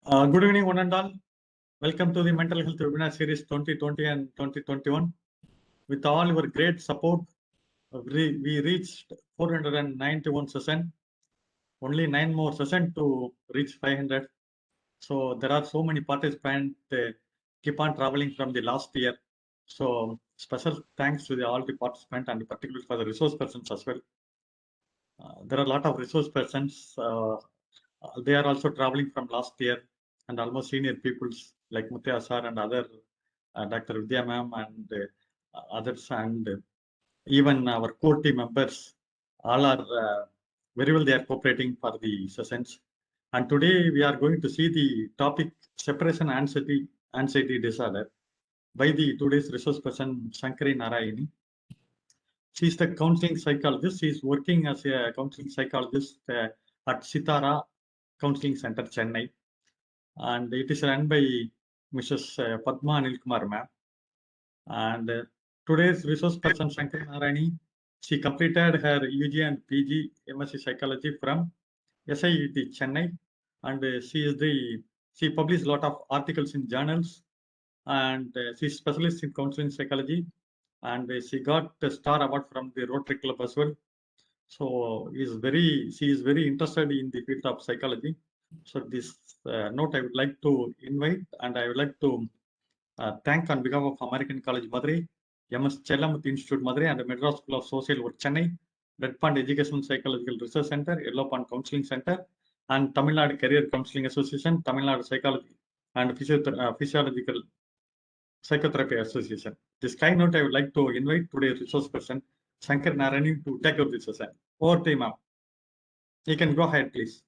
Good evening, one and all. Welcome to the Mental Health Webinar Series 2020 and 2021. With all your great support, we reached 491 session. Only 9 more sessions to reach 500. So there are so many participants keep on traveling from the last year. So special thanks to all the participants and particularly for the resource persons as well. There are a lot of resource persons. They are also traveling from last year, and almost senior peoples like Muthya sir and other Dr. Vidya ma'am and others, and even our core team members, all are very well. They are cooperating for the sessions. And today we are going to see the topic separation anxiety disorder by the today's resource person Shankari Narayani. She is the counseling psychologist. She is working as a counseling psychologist at Sitara Counseling Center, Chennai. And it is run by Mrs. Padma Anilkumar ma'am. And today's resource person Shankari Narayani, she completed her UG and PG MSc Psychology from SIET Chennai, and she published a lot of articles in journals, and she's specialist in counseling psychology, and she got the Star Award from the Rotary Club as well. So she is very interested in the field of psychology. So this note I would like to invite, and I would like to thank on behalf of American College Madurai, MS Chellamuthi Institute Madurai, and Madras School of Social Work Chennai, Red Pond Educational Psychological Research Center, Yellow Pond Counseling Center, and Tamil Nadu Career Counseling Association, Tamil Nadu Psychology and Physiological Psychotherapy Association. This kind note I would like to invite today's resource person, Shankar Narayani, to take up this session. Over to you, ma'am. You can go ahead, please.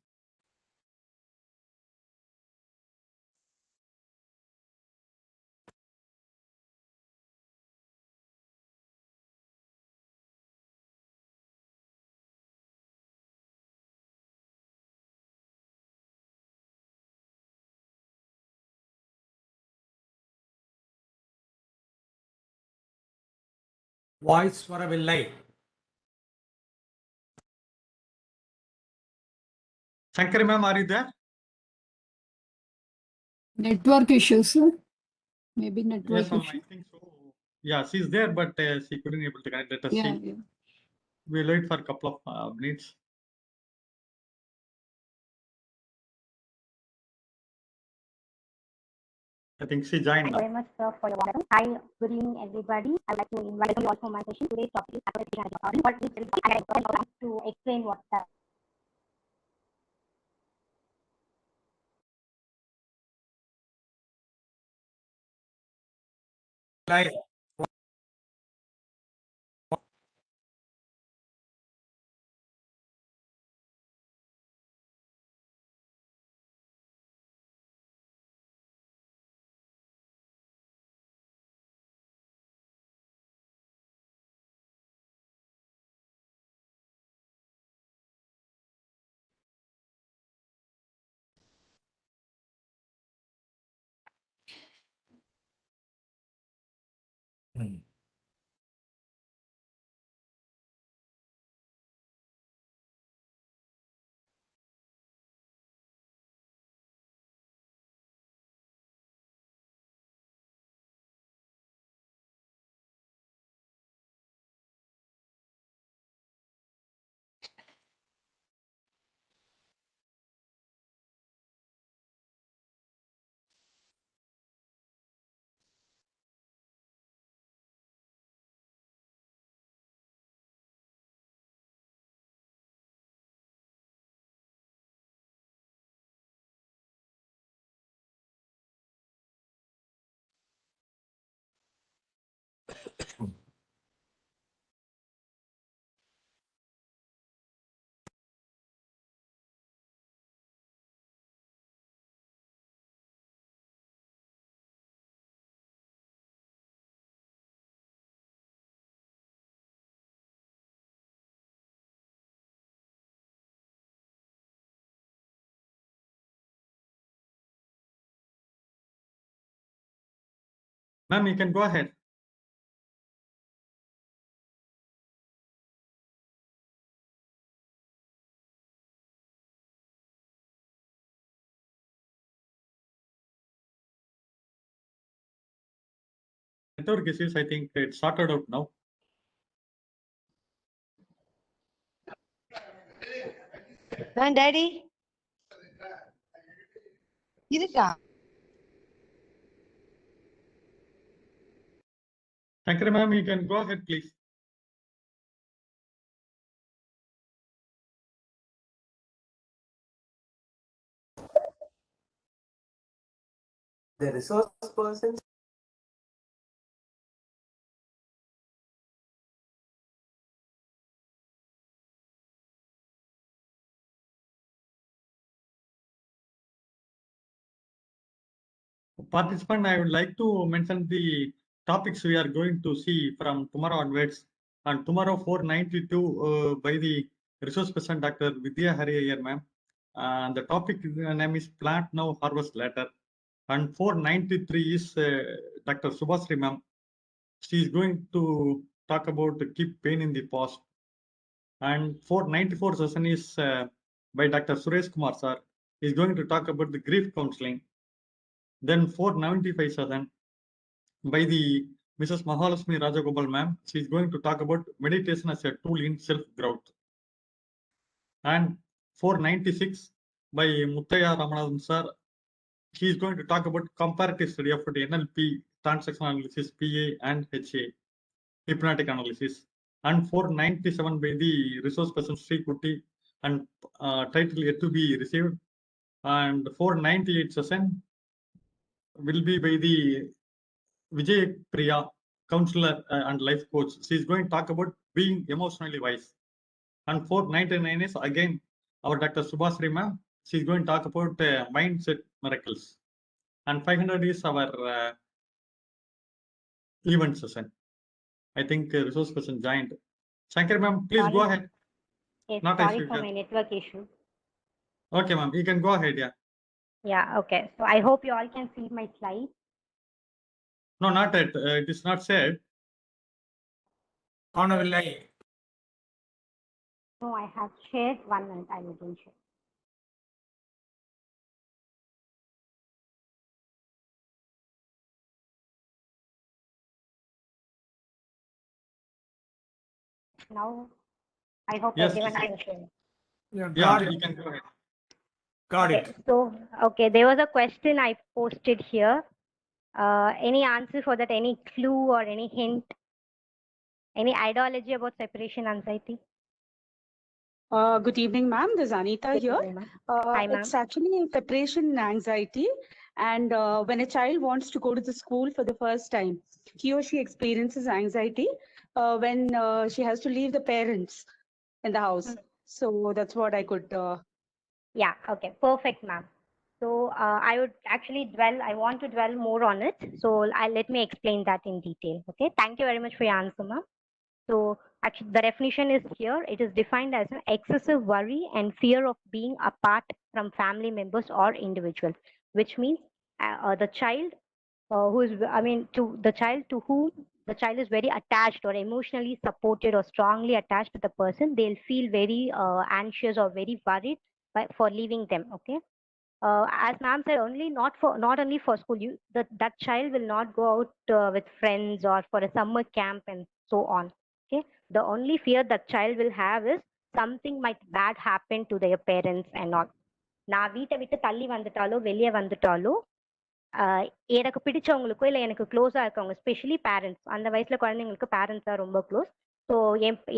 Voice வரவில்லை. Shankari ma'am, are you there? Network issues, sir. Maybe network Yes, ma'am, issue. I think so. Yeah, she's there, but she couldn't able to connect. Let us see. Yeah. We'll wait for a couple of minutes. I think she joined Thank now. you very much, sir, for your welcome. Hi, good evening, everybody. I would like to invite you all for my session. Today's topic is separation and recording. What is it? I would to explain what that. இல்லை. Ma'am, you can go ahead. network issues. I think it's sorted out now. Daddy இருக்கா Shankari ma'am, you can go ahead, please. The resource persons Participant, I would like to mention the topics we are going to see from tomorrow onwards. And tomorrow 492 by the resource person Dr. Vidya Hariyar ma'am. And the topic name is plant now, harvest later. And 493 is Dr. Subhasri ma'am. She is going to talk about keep pain in the past. And 494 session is by Dr. Suresh Kumar sir. He is going to talk about the grief counseling. Then 495 session by the Mrs. Mahalakshmi Rajagopal ma'am. She is going to talk about meditation as a tool in self-growth. And 496 by Muttaya Ramanathan sir. He is going to talk about comparative study of the NLP, transaction analysis, PA and HA, hypnotic analysis. And 497 by the resource person Sri Kuti, and title yet to be received. And 498 session will be by the Vijay Priya, counselor and life coach. She is going to talk about being emotionally wise. And 499 is again our Dr. Subhasri ma'am. She is going to talk about mindset miracles. And 500 is our event session. I think resource person joined. Shankar ma'am, please go Sorry. ahead. Yes, Not sorry as for usual. my network issue. Okay, ma'am, you can go ahead. Yeah. Yeah, okay. So I hope you all can see my slides. No, not yet. It is not said. காணவில்லை. No, I have shared 1 minute. I will again share. Now, I hope Yes, everyone yes. can share. Yeah, Yeah, got you it. can go ahead. Got Okay, it. so, okay, there was a question I posted here. Any answer for that? Any clue or any hint? Any ideology about separation anxiety? Good evening, ma'am. This is Anita Good here. evening, ma'am. Hi, ma'am. It's actually separation anxiety. And when a child wants to go to the school for the first time, he or she experiences anxiety when she has to leave the parents in the house. So that's what I could. Yeah, okay, perfect, ma'am. So I want to dwell more on it. So let me explain that in detail. Okay, thank you very much for your answer, ma'am. So actually the definition is here. It is defined as an excessive worry and fear of being apart from family members or individuals, which means the child to whom the child is very attached or emotionally supported or strongly attached to the person, they'll feel very anxious or very worried for leaving them. Okay. As ma'am said, not only for school, that child will not go out with friends or for a summer camp and so on. Okay, the only fear that child will have is something might bad happen to their parents and all. நான் வீட்டை விட்டு தள்ளி வந்துட்டாலோ வெளியே வந்துட்டாலோ எனக்கு பிடிச்சவங்களுக்கோ இல்லை எனக்கு க்ளோஸா இருக்கவங்க ஸ்பெஷலி பேரண்ட்ஸ் அந்த வயசுல குழந்தைங்களுக்கு பேரண்ட்ஸ் தான் ரொம்ப க்ளோஸ். ஸோ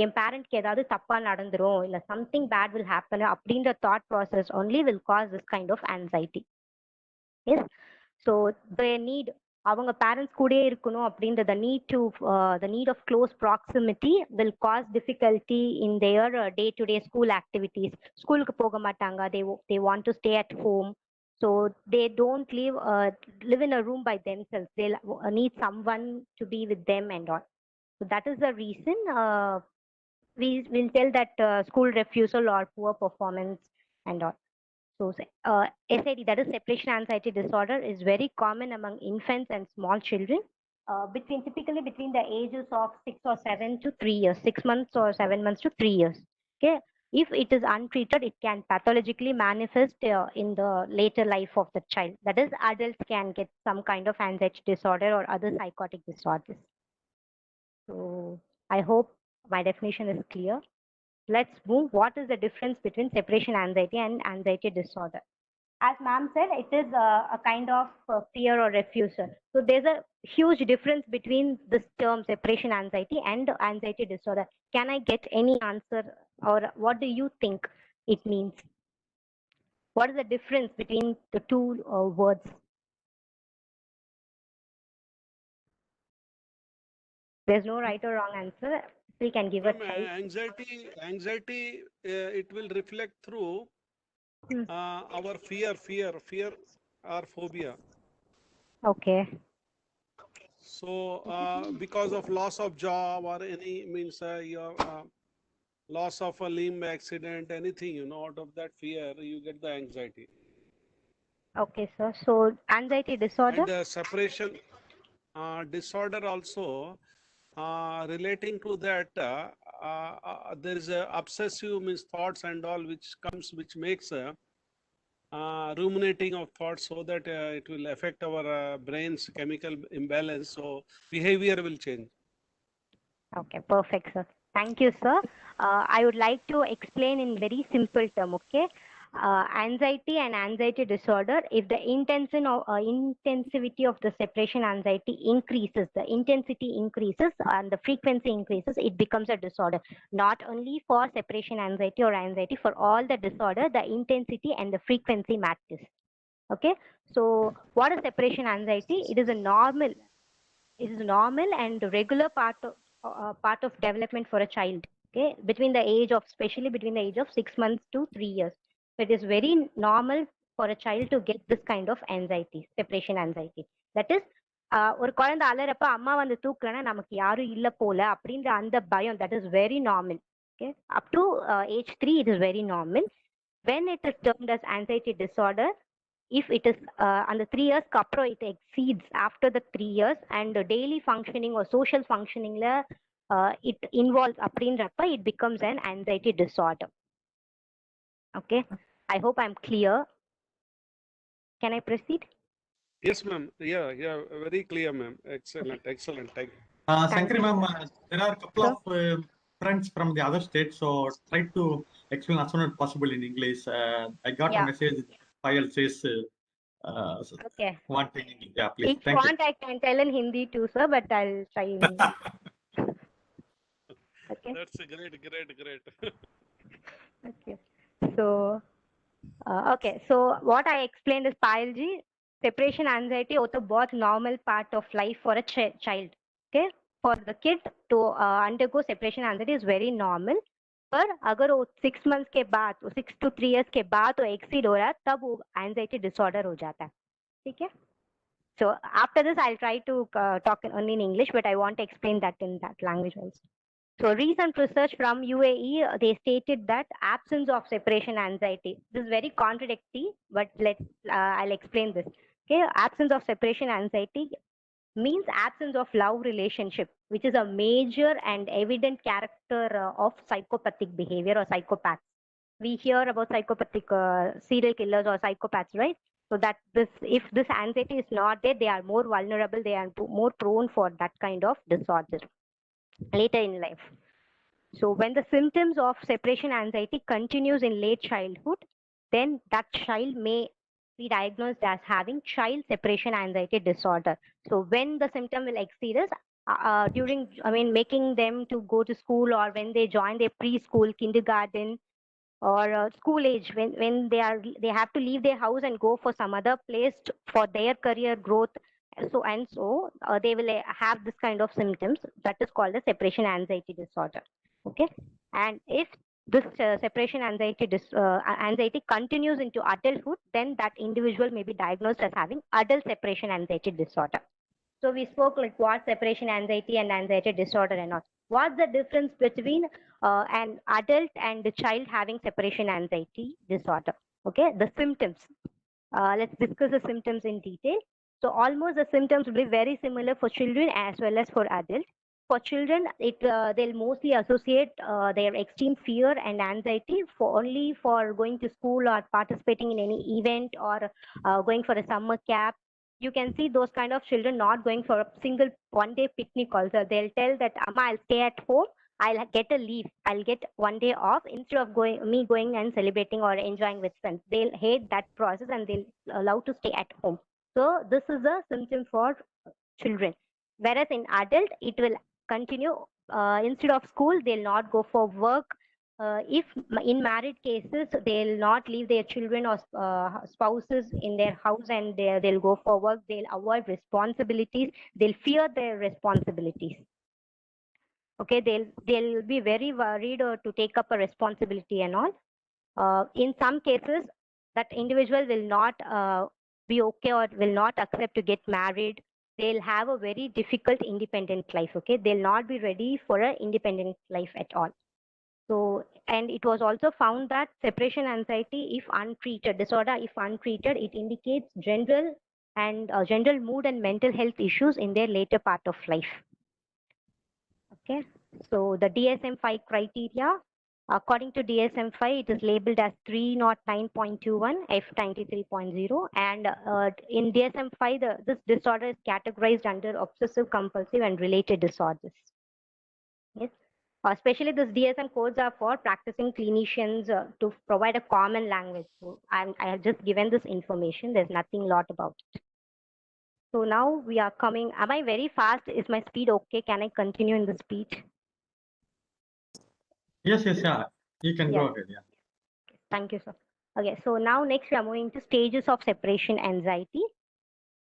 என் பேரண்ட்க்கு ஏதாவது தப்பா நடந்துரும் இல்லை சம்திங் பேட் வில் ஹேப்பன் அப்படின்ற thought process only will cause this kind of anxiety. Yes, so the need அவங்க பேரண்ட்ஸ் கூடயே இருக்கணும் அப்படின்ற the need of close proximity will cause difficulty in their day to day school activities. ஸ்கூலுக்கு போக மாட்டாங்க, they want to stay at home. So they don't live in a room by themselves. They need someone to be with them and all. So that is the reason we will tell that school refusal or poor performance and all. So SID, that is separation anxiety disorder, is very common among infants and small children. Typically between the ages of 6 or 7 to 3 years, 6 months or 7 months to 3 years. Okay. If it is untreated, it can pathologically manifest in the later life of the child. That is, adults can get some kind of anxiety disorder or other psychotic disorders. So I hope my definition is clear. Let's move. What is the difference between separation anxiety and anxiety disorder? As ma'am said, it is a kind of fear or refusal. So there's a huge difference between this term separation anxiety and anxiety disorder. Can I get any answer, or what do you think it means? What is the difference between the two words? There's no right or wrong answer. We can give a Ma'am, try. anxiety, it will reflect through Hmm. our fear or phobia. Okay. So because of loss of job or any means your loss of a limb, accident, anything, you know, out of that fear, you get the anxiety. Okay, sir. So anxiety disorder. And separation disorder also relating to that, there is a obsessive means thoughts and all which makes ruminating of thoughts, so that it will affect our brain's chemical imbalance, so behavior will change. Okay, perfect, sir. Thank you, sir. I would like to explain in very simple term, okay? Anxiety and anxiety disorder, if the intensivity of the separation anxiety increases, the intensity increases and the frequency increases, it becomes a disorder. Not only for separation anxiety or anxiety, for all the disorder, the intensity and the frequency matters. Okay, so what is separation anxiety? It is normal and regular part of development for a child, okay, between the age of, especially between the age of 6 months to 3 years. So it is very normal for a child to get this kind of anxiety, separation anxiety. That is, ஒரு குழந்தை அலறப்ப அம்மா வந்து தூக்கலன்னா நமக்கு யாரும் இல்ல போல அப்படின்ற அந்த பயம், that is very normal. Okay, up to age 3 it is very normal. When it is termed as anxiety disorder, if it is under 3 years அப்புறம் it exceeds after the 3 years and daily functioning or social functioning it involves அப்படின்றப்ப it becomes an anxiety disorder. Okay, I hope I'm clear. Can I proceed? Yes, ma'am. Yeah, very clear, ma'am. Excellent. Thank you. Shankari ma'am, there are a couple Sir? of friends from the other states, so try to explain as soon as possible in English. I got Yeah. a message, file says Okay. want in English. Yeah, please. If you Thank you. want, I can tell in Hindi too, sir, but I'll try in English. Okay. That's a great. Okay. So, okay. So what I explained is Payal ji, separation anxiety is a बहुत normal part of life for a child. Okay. For the kid to undergo separation anxiety is very normal. पर अगर वो 6 months के बाद, 6 to 3 years के बाद वो exceed हो रहा है, तब वो anxiety disorder हो जाता है. ठीक है? So after this, I'll try to talk only in English, but I want to explain that in that language also. So recent research from UAE, they stated that absence of separation anxiety. This is very contradictory, but I'll explain this. Okay, absence of separation anxiety means absence of love relationship, which is a major and evident character of psychopathic behavior or psychopaths. We hear about psychopathic serial killers or psychopaths, right? So that if this anxiety is not there, they are more vulnerable, they are more prone for that kind of disorder later in life. So when the symptoms of separation anxiety continues in late childhood, then that child may be diagnosed as having child separation anxiety disorder. So when the symptom will exceed us, making them to go to school, or when they join their preschool, kindergarten, or school age, when they have to leave their house and go for some other place for their career growth, so they will have this kind of symptoms. That is called a separation anxiety disorder. Okay, and if this separation anxiety continues into adulthood, then that individual may be diagnosed as having adult separation anxiety disorder. So we spoke like what separation anxiety and anxiety disorder and all. What's the difference between an adult and a child having separation anxiety disorder? Okay, the symptoms. Let's discuss the symptoms in detail. So almost the symptoms will be very similar for children as well as for adults. for children, they'll mostly associate their extreme fear and anxiety only for going to school or participating in any event or going for a summer camp. You can see those kind of children not going for a single one-day picnic also. They'll tell that, Amma, I'll stay at home. I'll get a leave. I'll get one day off instead of going and celebrating or enjoying with friends. They'll hate that process and they'll allow to stay at home. So this is a symptom for children. Whereas in adult, it will continue. Instead of school, they'll not go for work. If in married cases, they'll not leave their children or spouses in their house and they'll go for work. They'll avoid responsibilities. They'll fear their responsibilities. Okay, they'll be very worried to take up a responsibility and all. In some cases, that individual will not be okay or will not accept to get married. They'll have a very difficult independent life. Okay, they'll not be ready for an independent life at all. So, and it was also found that separation anxiety, if untreated, disorder, if untreated, it indicates general mood and mental health issues in their later part of life. Okay, so the DSM-5 criteria, according to DSM-5, it is labeled as 309.21, F93.0, and in DSM-5, this disorder is categorized under obsessive compulsive and related disorders. Yes. Especially these DSM codes are for practicing clinicians to provide a common language. So I have just given this information. There's nothing lot about it. So now we are coming. Am I very fast? Is my speed okay? Can I continue in the speed? Yes, yeah. You can go ahead. Yeah. Thank you, sir. Okay, so now next we are moving to stages of separation anxiety.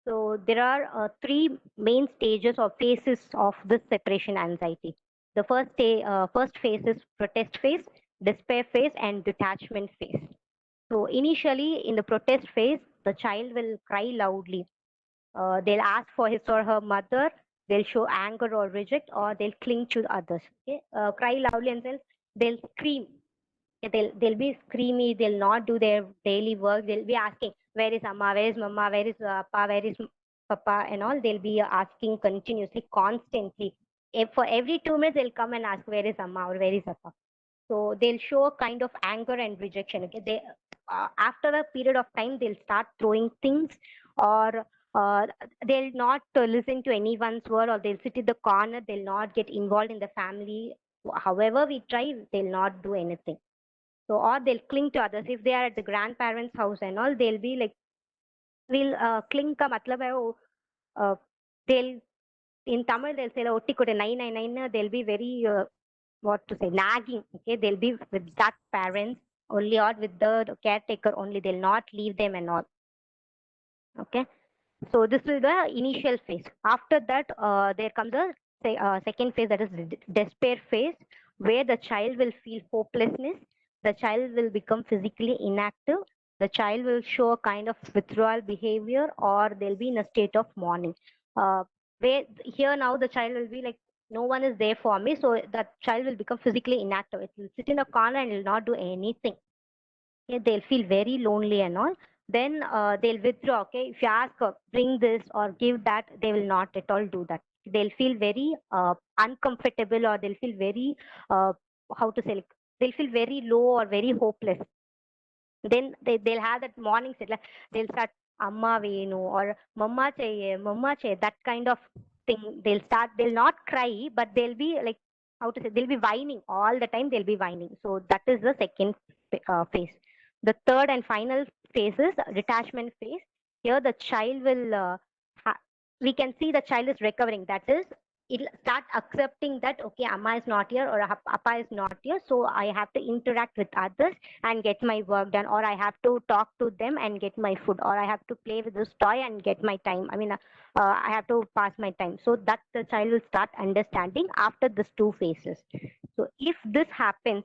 So there are three main stages or phases of this separation anxiety. The first phase is protest phase, despair phase, and detachment phase. So initially in the protest phase, the child will cry loudly. They'll ask for his or her mother. They'll show anger or reject, or they'll cling to others. Okay? Cry loudly and they'll scream. They'll be screamy. They'll not do their daily work. They'll be asking, where is Amma? Where is Mama? Where is Appa? Where is Papa? And all. They'll be asking continuously, constantly. For every 2 minutes, they'll come and ask, where is Amma or where is Appa? So they'll show a kind of anger and rejection. Okay, after a period of time, they'll start throwing things, or they'll not listen to anyone's word, or they'll sit in the corner. They'll not get involved in the family. However we try, they'll not do anything. So, or they'll cling to others. If they are at the grandparents' house and all, they'll be like, we'll cling ka matlab hai, they'll, in Tamil, they'll say, Otti kote 999, they'll be very, what to say, nagging. Okay, they'll be with that parents only or with the caretaker only. They'll not leave them and all. Okay, so this is the initial phase. After that, there comes a second phase, that is despair phase, where the child will feel hopelessness. The child will become physically inactive. The child will show a kind of withdrawal behavior, or they'll be in a state of mourning. Where here now the child will be like, no one is there for me. So that child will become physically inactive. It will sit in a corner and will not do anything. Okay, they'll feel very lonely and all. Then they'll withdraw. Okay, if you ask, bring this or give that, they will not at all do that. They'll feel very uncomfortable, or they'll feel very, how to say, like, they'll feel very low or very hopeless. Then they'll have that morning sit, like they'll start Amma Venu or Mama Chahiye, that kind of thing. They'll not cry, but they'll be like, how to say, they'll be whining all the time. They'll be whining. So that is the second phase. The third and final phase is detachment phase. Here the child will, we can see the child is recovering. That is, it'll start accepting that, okay, Amma is not here or Appa is not here. So I have to interact with others and get my work done, or I have to talk to them and get my food, or I have to play with this toy and get my time. I mean, I have to pass my time. So that the child will start understanding after these two phases. So if this happens,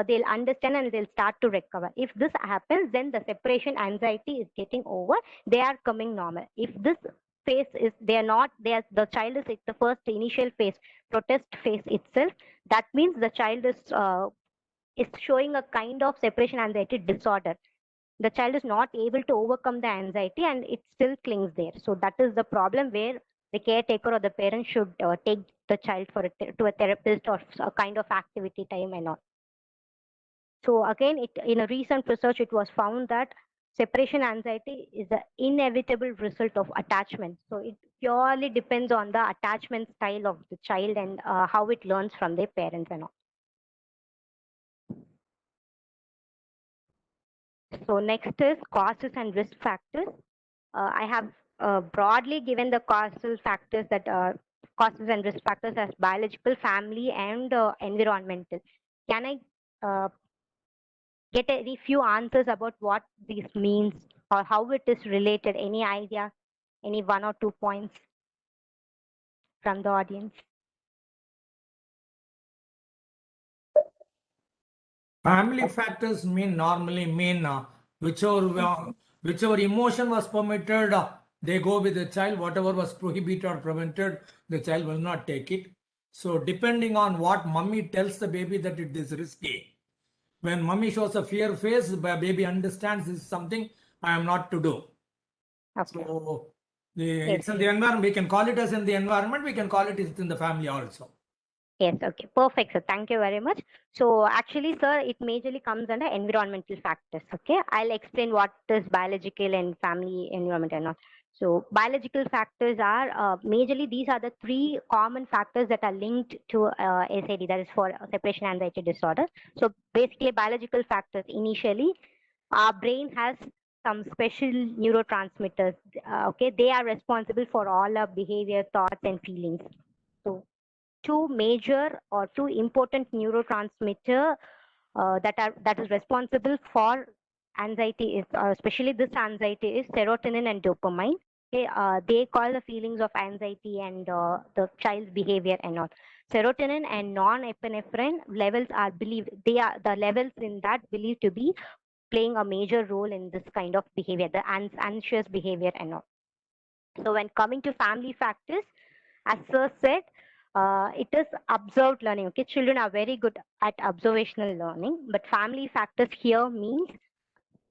they'll understand and they'll start to recover. If this happens, then the separation anxiety is getting over. They are coming normal. If this phase is, the child is at the first initial phase, protest phase itself, that means the child is showing a kind of separation anxiety disorder. The child is not able to overcome the anxiety and it still clings there. So that is the problem, where the caretaker or the parent should take the child for to a therapist or a kind of activity time and all. So again, in a recent research, it was found that separation anxiety is an inevitable result of attachment. So it purely depends on the attachment style of the child and how it learns from their parents and all. So next is causes and risk factors. I have broadly given the causal factors that causes and risk factors as biological, family, and environmental. Can I get any few answers about what this means or how it is related? Any idea? Any 1 or 2 points from the audience? Family factors normally mean whichever emotion was permitted, they go with the child. Whatever was prohibited or prevented, the child will not take it. So depending on what mummy tells the baby that it is risky. When mummy shows a fear face, the baby understands this is something I am not to do. Okay. So Yes, it's in the environment. We can call it as in the environment. We can call it as in the family also. Yes, okay, perfect, sir. Thank you very much. So actually, sir, it majorly comes under environmental factors. Okay, I'll explain what is biological and family environment and all. So biological factors are majorly these are the 3 common factors that are linked to SAD, that is for separation anxiety disorder. So basically, biological factors initially, our brain has some special neurotransmitters. Okay, they are responsible for all our behavior, thoughts, and feelings. So 2 major or 2 important neurotransmitter that is responsible for anxiety is especially this anxiety is serotonin and dopamine. Okay, they call the feelings of anxiety and the child's behavior and all. Serotonin and non-epinephrine levels are believed, they are the levels in that believed to be playing a major role in this kind of behavior, the anxious behavior and all. So when coming to family factors, as sir said, it is observed learning. Okay, children are very good at observational learning, but family factors here means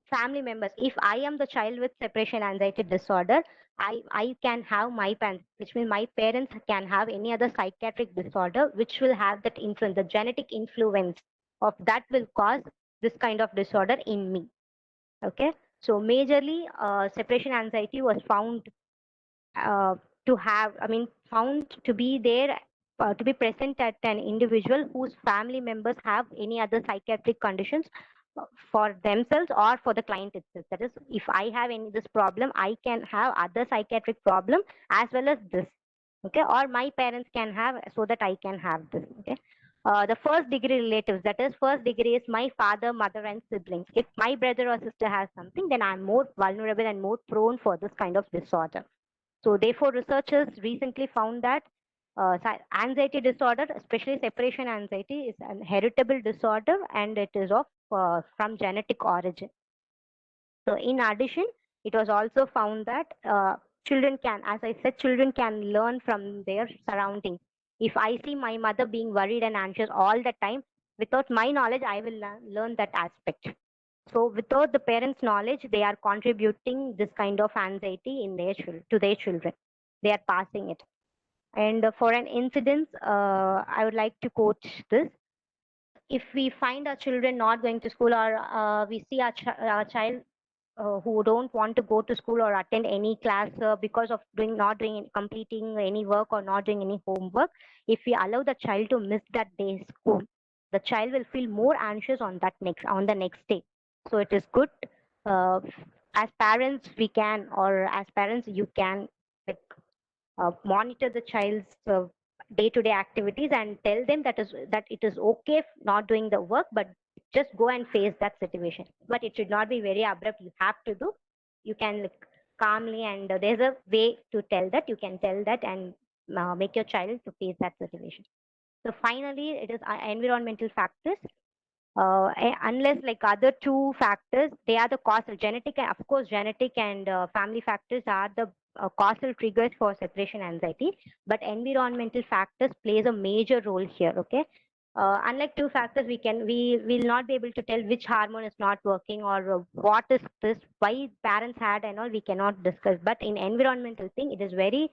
family members. If I am the child with separation anxiety disorder, I can have my parents, which means my parents can have any other psychiatric disorder, which will have that influence, the genetic influence of that will cause this kind of disorder in me. Okay, so majorly separation anxiety was found to have, found to be there, to be present at an individual whose family members have any other psychiatric conditions for themselves or for the client itself. That is, if I have this problem, I can have other psychiatric problem as well as this. Okay, or my parents can have, so that I can have this. Okay. The first degree relatives, that is, first degree is my father, mother, and siblings. If my brother or sister has something, then I'm more vulnerable and more prone for this kind of disorder. So therefore, researchers recently found that anxiety disorder, especially separation anxiety, is an heritable disorder and it is of from genetic origin. So in addition, it was also found that children can, as I said, children can learn from their surroundings. If I see my mother being worried and anxious all the time, without my knowledge, I will learn that aspect. So without the parents' knowledge, they are contributing this kind of anxiety in their to their children. They are passing it. And for an incident, I would like to quote this. If we find our children not going to school, or we see our child who don't want to go to school or attend any class because of completing any work or not doing any homework, if we allow the child to miss that day's school, the child will feel more anxious on the next day. So it is good, as parents we can, or as parents you can, like, monitor the child's day-to-day activities and tell them that it is okay not doing the work, but just go and face that situation. But it should not be very abrupt. You have to do. You can look calmly, and there's a way to tell that. You can tell that and make your child to face that situation. So finally, it is environmental factors. Unless like other 2 factors, they are the causal, genetic, and of course genetic and family factors are the causal triggers for separation anxiety, but environmental factors plays a major role here. Okay, Unlike two factors, we will not be able to tell which hormone is not working or what is this, why parents had and all, we cannot discuss. But in environmental thing, it is very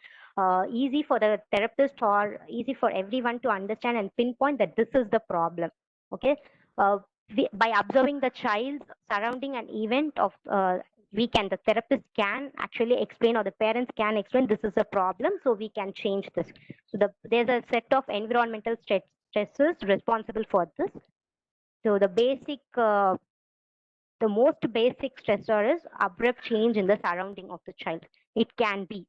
easy for the therapist or easy for everyone to understand and pinpoint that this is the problem. Okay. By observing the child's surrounding an event of the therapist can actually explain, or the parents can explain, this is a problem, so we can change this. So there's a set of environmental stresses responsible for this. So the most basic stressor is abrupt change in the surrounding of the child. It can be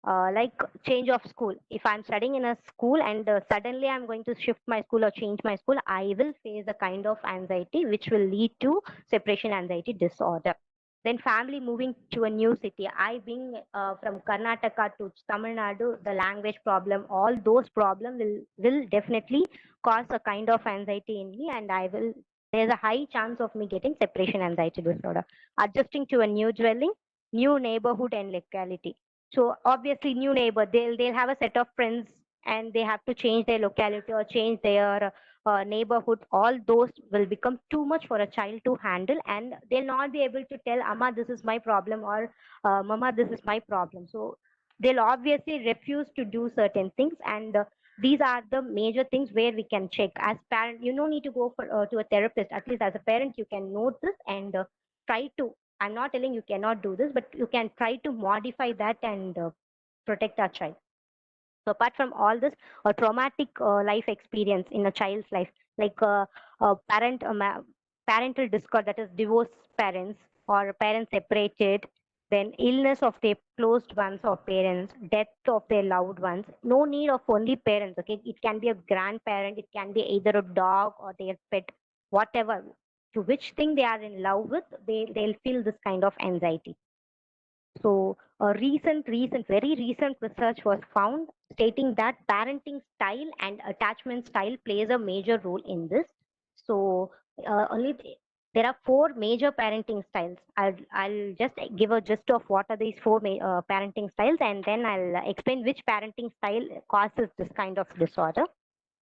like change of school. If I'm studying in a school and suddenly I'm going to shift my school or change my school, I will face a kind of anxiety which will lead to separation anxiety disorder. Then family moving to a new city. I being from Karnataka to Tamil Nadu, the language problem, all those problems will definitely cause a kind of anxiety in me, and there's a high chance of me getting separation anxiety disorder. Adjusting to a new dwelling, new neighborhood and locality. So obviously new neighbor, they'll have a set of friends and they have to change their locality or change their neighborhood. All those will become too much for a child to handle, and they'll not be able to tell Amma, this is my problem, or Mama, this is my problem. So they'll obviously refuse to do certain things, and these are the major things where we can check. As parent, you don't need to go to a therapist. At least as a parent, you can note this and try to. I'm not telling you cannot do this, but you can try to modify that and protect our child. So apart from all this, a traumatic life experience in a child's life, like parental discord, that is divorced parents or parents separated, then illness of their closed ones or parents, death of their loved ones. No need of only parents. Okay, it can be a grandparent, it can be either a dog or their pet, whatever. To which thing they are in love with, they'll feel this kind of anxiety. So a very recent research was found stating that parenting style and attachment style plays a major role in this. So there are 4 major parenting styles. I'll just give a gist of what are these 4 parenting styles, and then I'll explain which parenting style causes this kind of disorder.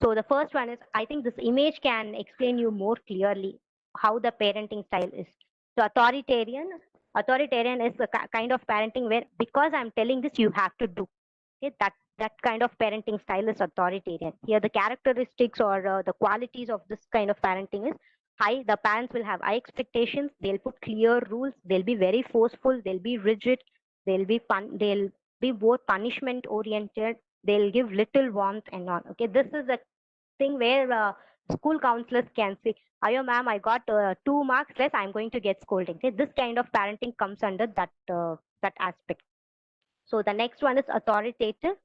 So the first one is, I think this image can explain you more clearly how the parenting style is. So authoritarian is the kind of parenting where, because I'm telling this, you have to do. Okay, that kind of parenting style is authoritarian. Here the characteristics or the qualities of this kind of parenting is high. The parents will have high expectations. They'll put clear rules. They'll be very forceful. They'll be rigid. They'll be both punishment oriented. They'll give little warmth and all. Okay, this is a thing where school counselors can say, "Ayo, ma'am, I got 2 marks less. I'm going to get scolding." Okay, this kind of parenting comes under that aspect. So the next one is authoritative.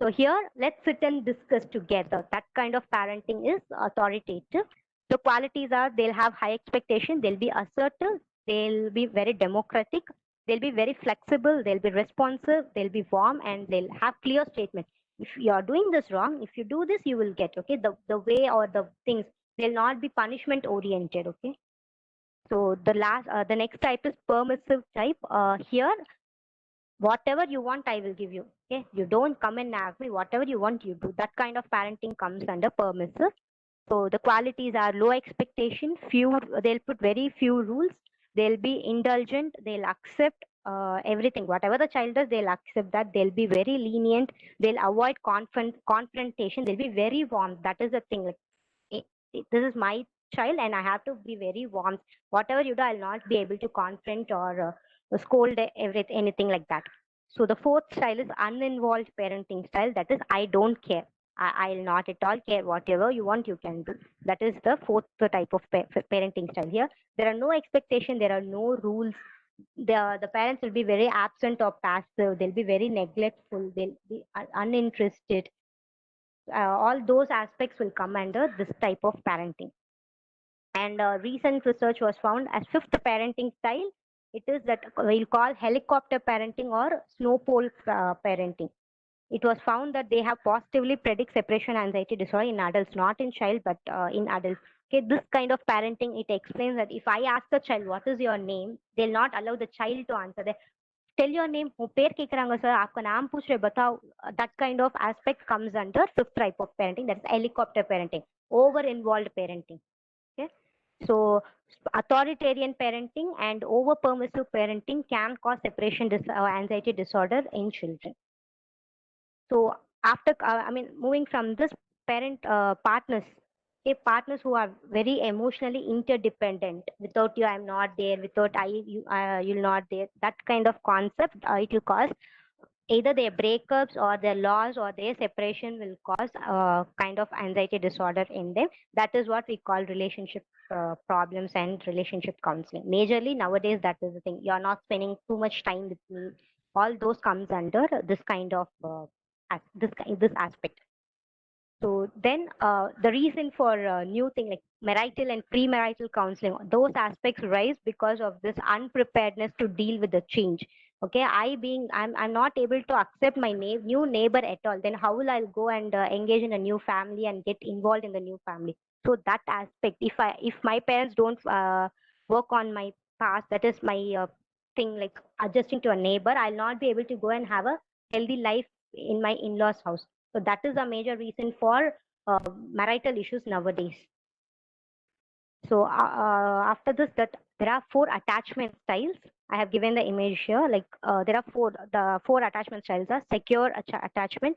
So here, let's sit and discuss together. That kind of parenting is authoritative. The qualities are, they'll have high expectation, they'll be assertive, they'll be very democratic, they'll be very flexible, they'll be responsive, they'll be warm, and they'll have clear statements. If you are doing this wrong, if you do this, you will get, okay, the way or the things, they'll not be punishment oriented, okay. So the next type is permissive type. Here, whatever you want, I will give you. Okay, you don't come and nag me. Whatever you want, you do. That kind of parenting comes under permissive. So the qualities are low expectation, they'll put very few rules. They'll be indulgent. They'll accept everything. Whatever the child does, they'll accept that. They'll be very lenient. They'll avoid confrontation. They'll be very warm. That is the thing. Like, this is my child, and I have to be very warm. Whatever you do, I'll not be able to confront or scold anything like that. So the 4th style is uninvolved parenting style. That is, I don't care. I'll not at all care. Whatever you want, you can do. That is the 4th type of parenting style. Here, there are no expectation. There are no rules. The parents will be very absent or passive. They'll be very neglectful. They'll be uninterested. All those aspects will come under this type of parenting. And recent research was found as 5th parenting style. It is that we'll call helicopter parenting or snow pole parenting. It was found that they have positively predict separation anxiety disorder in adults, not in child, but in adults. Okay, this kind of parenting, it explains that if I ask the child, what is your name, they'll not allow the child to answer. They tell your name, पेर केकरांगा sir, आपका नाम पूछ रहे बताओ. That kind of aspect comes under 5th type of parenting, that is helicopter parenting. over-involved parenting. Okay, so authoritarian parenting and over-permissive parenting can cause separation anxiety disorder in children. So after, moving from this, partners, okay, partners who are very emotionally interdependent. Without you, I'm not there. Without you'll not there. That kind of concept, it will cause either their breakups or their loss or their separation will cause kind of anxiety disorder in them. That is what we call relationship problems and relationship counseling. Majorly nowadays, that is the thing. You're not spending too much time with me. All those comes under this kind of this aspect. So then the reason for new thing like marital and premarital counseling, those aspects rise because of this unpreparedness to deal with the change. Okay, I'm not able to accept my new neighbor at all. Then how will I go and engage in a new family and get involved in the new family? So that aspect, if my parents don't work on my past, that is my thing like adjusting to a neighbor, I'll not be able to go and have a healthy life in my in-laws house. So that is a major reason for marital issues nowadays. So after this, that there are 4 attachment styles. I have given the image here. Like there are the four attachment styles are secure attachment,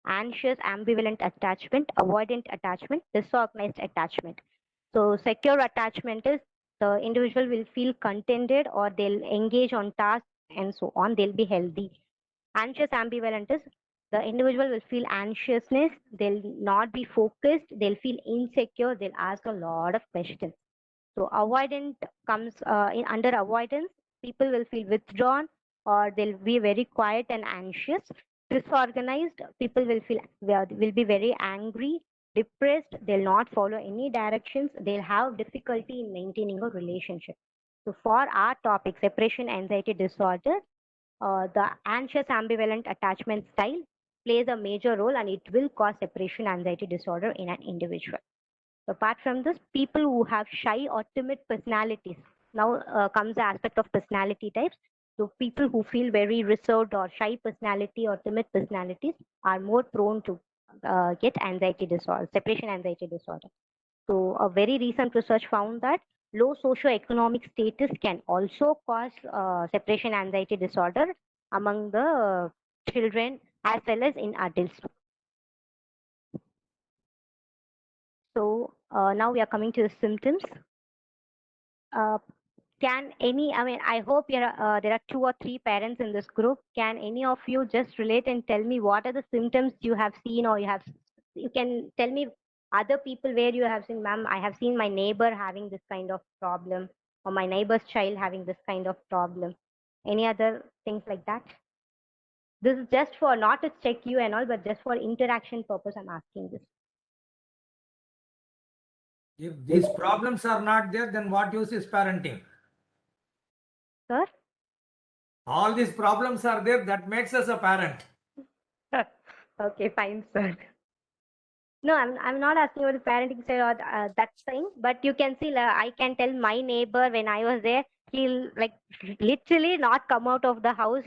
anxious ambivalent attachment, avoidant attachment, disorganized attachment. So secure attachment is the individual will feel contented or they'll engage on tasks and so on. They'll be healthy. Anxious ambivalent is the individual will feel anxiousness, they'll not be focused, they'll feel insecure, they'll ask a lot of questions. So avoidant comes under avoidance, people will feel withdrawn or they'll be very quiet and anxious. Disorganized, people will be very angry, depressed, they'll not follow any directions, they'll have difficulty in maintaining a relationship. So for our topic, separation anxiety disorder, the anxious ambivalent attachment style plays a major role and it will cause separation anxiety disorder in an individual. So apart from this, people who have shy or timid personalities, now comes the aspect of personality types. So people who feel very reserved or shy personality or timid personalities are more prone to get anxiety disorder, separation anxiety disorder. So a very recent research found that low socioeconomic status can also cause separation anxiety disorder among the children as well as in adults. So now we are coming to the symptoms. Can any, I hope there are 2 or 3 parents in this group. Can any of you just relate and tell me what are the symptoms you have seen, or you can tell me other people where you have seen, ma'am, I have seen my neighbor having this kind of problem, or my neighbor's child having this kind of problem. Any other things like that? This is just for not to check you and all, but just for interaction purpose, I'm asking this. If these problems are not there, then what use is parenting? Sir? All these problems are there, that makes us a parent. Okay, fine, sir. No, I'm not asking about the parenting side or that thing, but you can see, I can tell my neighbor when I was there, he'll like literally not come out of the house.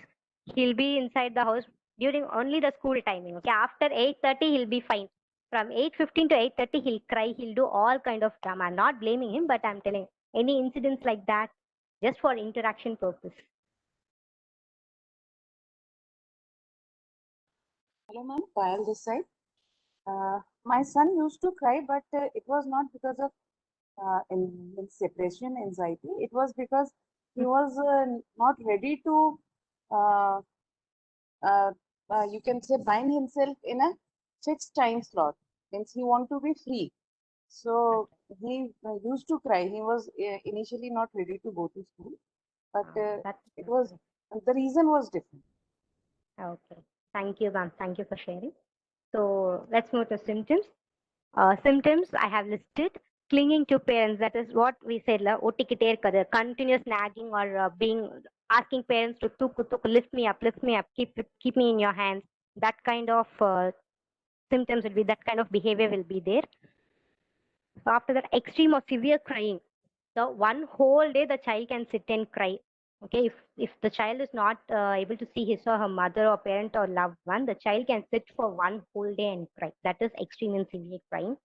He'll be inside the house during only the school timing. Okay, after 8:30 he'll be fine. From 8:15 to 8:30 he'll cry. He'll do all kind of drama. I'm not blaming him, but I'm telling any incidents like that, just for interaction purpose. Hello, ma'am. Payal this side. My son used to cry, but it was not because of in separation anxiety. It was because he was not ready to, uh, you can say, bind himself in a fixed time slot. Means he want to be free. So he used to cry. He was initially not ready to go to school, but it was the reason was different. Okay. Thank you, ma'am. Thank you for sharing. So let's move to symptoms. Symptoms I have listed: clinging to parents. That is what we said, otikite irukadu, continuous nagging or being asking parents to lift me up, keep me in your hands. That kind of symptoms will be, that kind of behavior will be there. So after that, extreme or severe crying. So one whole day the child can sit and cry. Okay, if the child is not able to see his or her mother or parent or loved one, the child can sit for one whole day and cry. That is extreme and severe crying.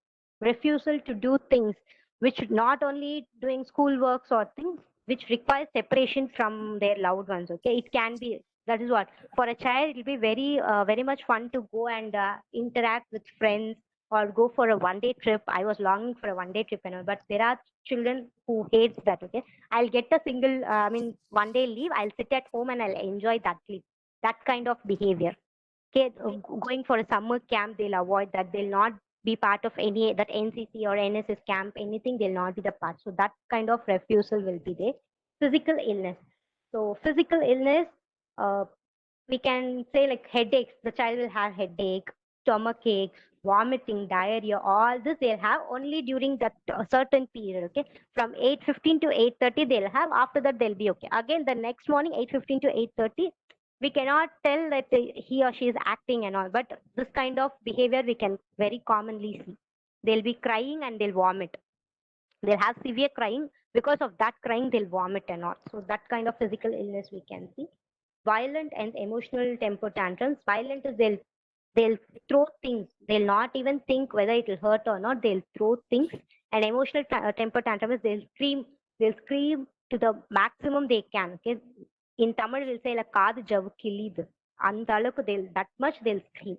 refusal to do things which not only doing school works or things which require separation from their loved ones. Okay, it can be, that is what, for a child it will be very much fun to go and interact with friends or go for a one-day trip. I was longing for a one-day trip and all, but there are children who hates that. Okay, I'll get a single, one-day leave. I'll sit at home and I'll enjoy that leave. That kind of behavior. Okay, going for a summer camp, they'll avoid that. They'll not be part of any that NCC or NSS camp, anything. They'll not be the part. So that kind of refusal will be there. Physical illness. So physical illness, we can say like headaches. The child will have headache, stomach aches, vomiting, diarrhea. All this they'll have only during that certain period. Okay, from 8:15 to 8:30 they'll have. After that they'll be okay. Again the next morning 8:15 to 8:30. We cannot tell that he or she is acting and all, but this kind of behavior we can very commonly see. They'll be crying and they'll vomit. They'll have severe crying. Because of that crying, they'll vomit and all. So that kind of physical illness we can see. Violent and emotional temper tantrums. Violent is they'll throw things. They'll not even think whether it will hurt or not. They'll throw things. And emotional temper tantrum is they'll scream. They'll scream to the maximum they can. Okay. In Tamil, we'll say like kaadu javu killidu. That much they'll scream.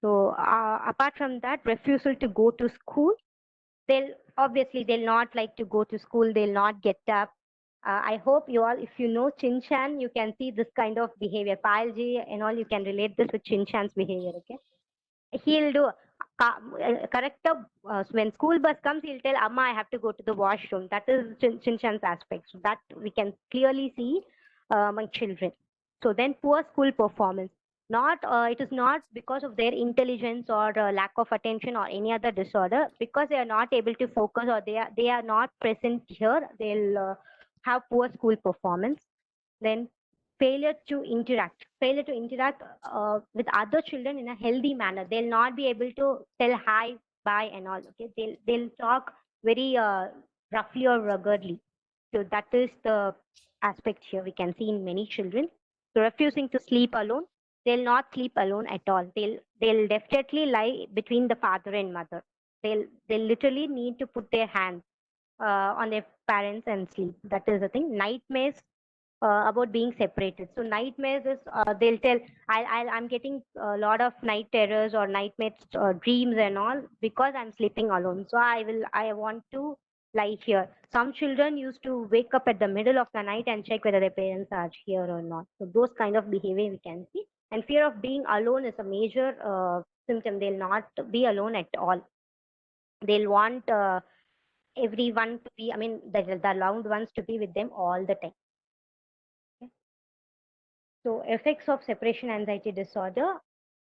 So apart from that, refusal to go to school. They'll not like to go to school. They'll not get up. I hope you all, if you know Chinchan, you can see this kind of behavior. Payalji and all, you can relate this with Chinchan's behavior. Okay, he'll do correct up when school bus comes. He'll tell Amma, I have to go to the washroom. That is Chinchan's aspect. So that we can clearly see among children. So then poor school performance. It is not because of their intelligence or lack of attention or any other disorder. Because they are not able to focus or they are not present here, they'll have poor school performance. Then failure to interact with other children in a healthy manner. They'll not be able to tell hi, bye and all. Okay, they'll talk very roughly or ruggedly. So that is the aspect here we can see in many children. So refusing to sleep alone. They'll not sleep alone at all. They'll definitely lie between the father and mother. They'll literally need to put their hands on their parents and sleep. That is the thing. Nightmares about being separated. So nightmares is they'll tell I'm getting a lot of night terrors or nightmares, dreams and all because I'm sleeping alone. So I want to lie here. Some children used to wake up at the middle of the night and check whether their parents are here or not. So those kind of behavior we can see. And fear of being alone is a major symptom. They'll not be alone at all. They'll want everyone to be, the loved ones to be with them all the time. Okay. So effects of separation anxiety disorder.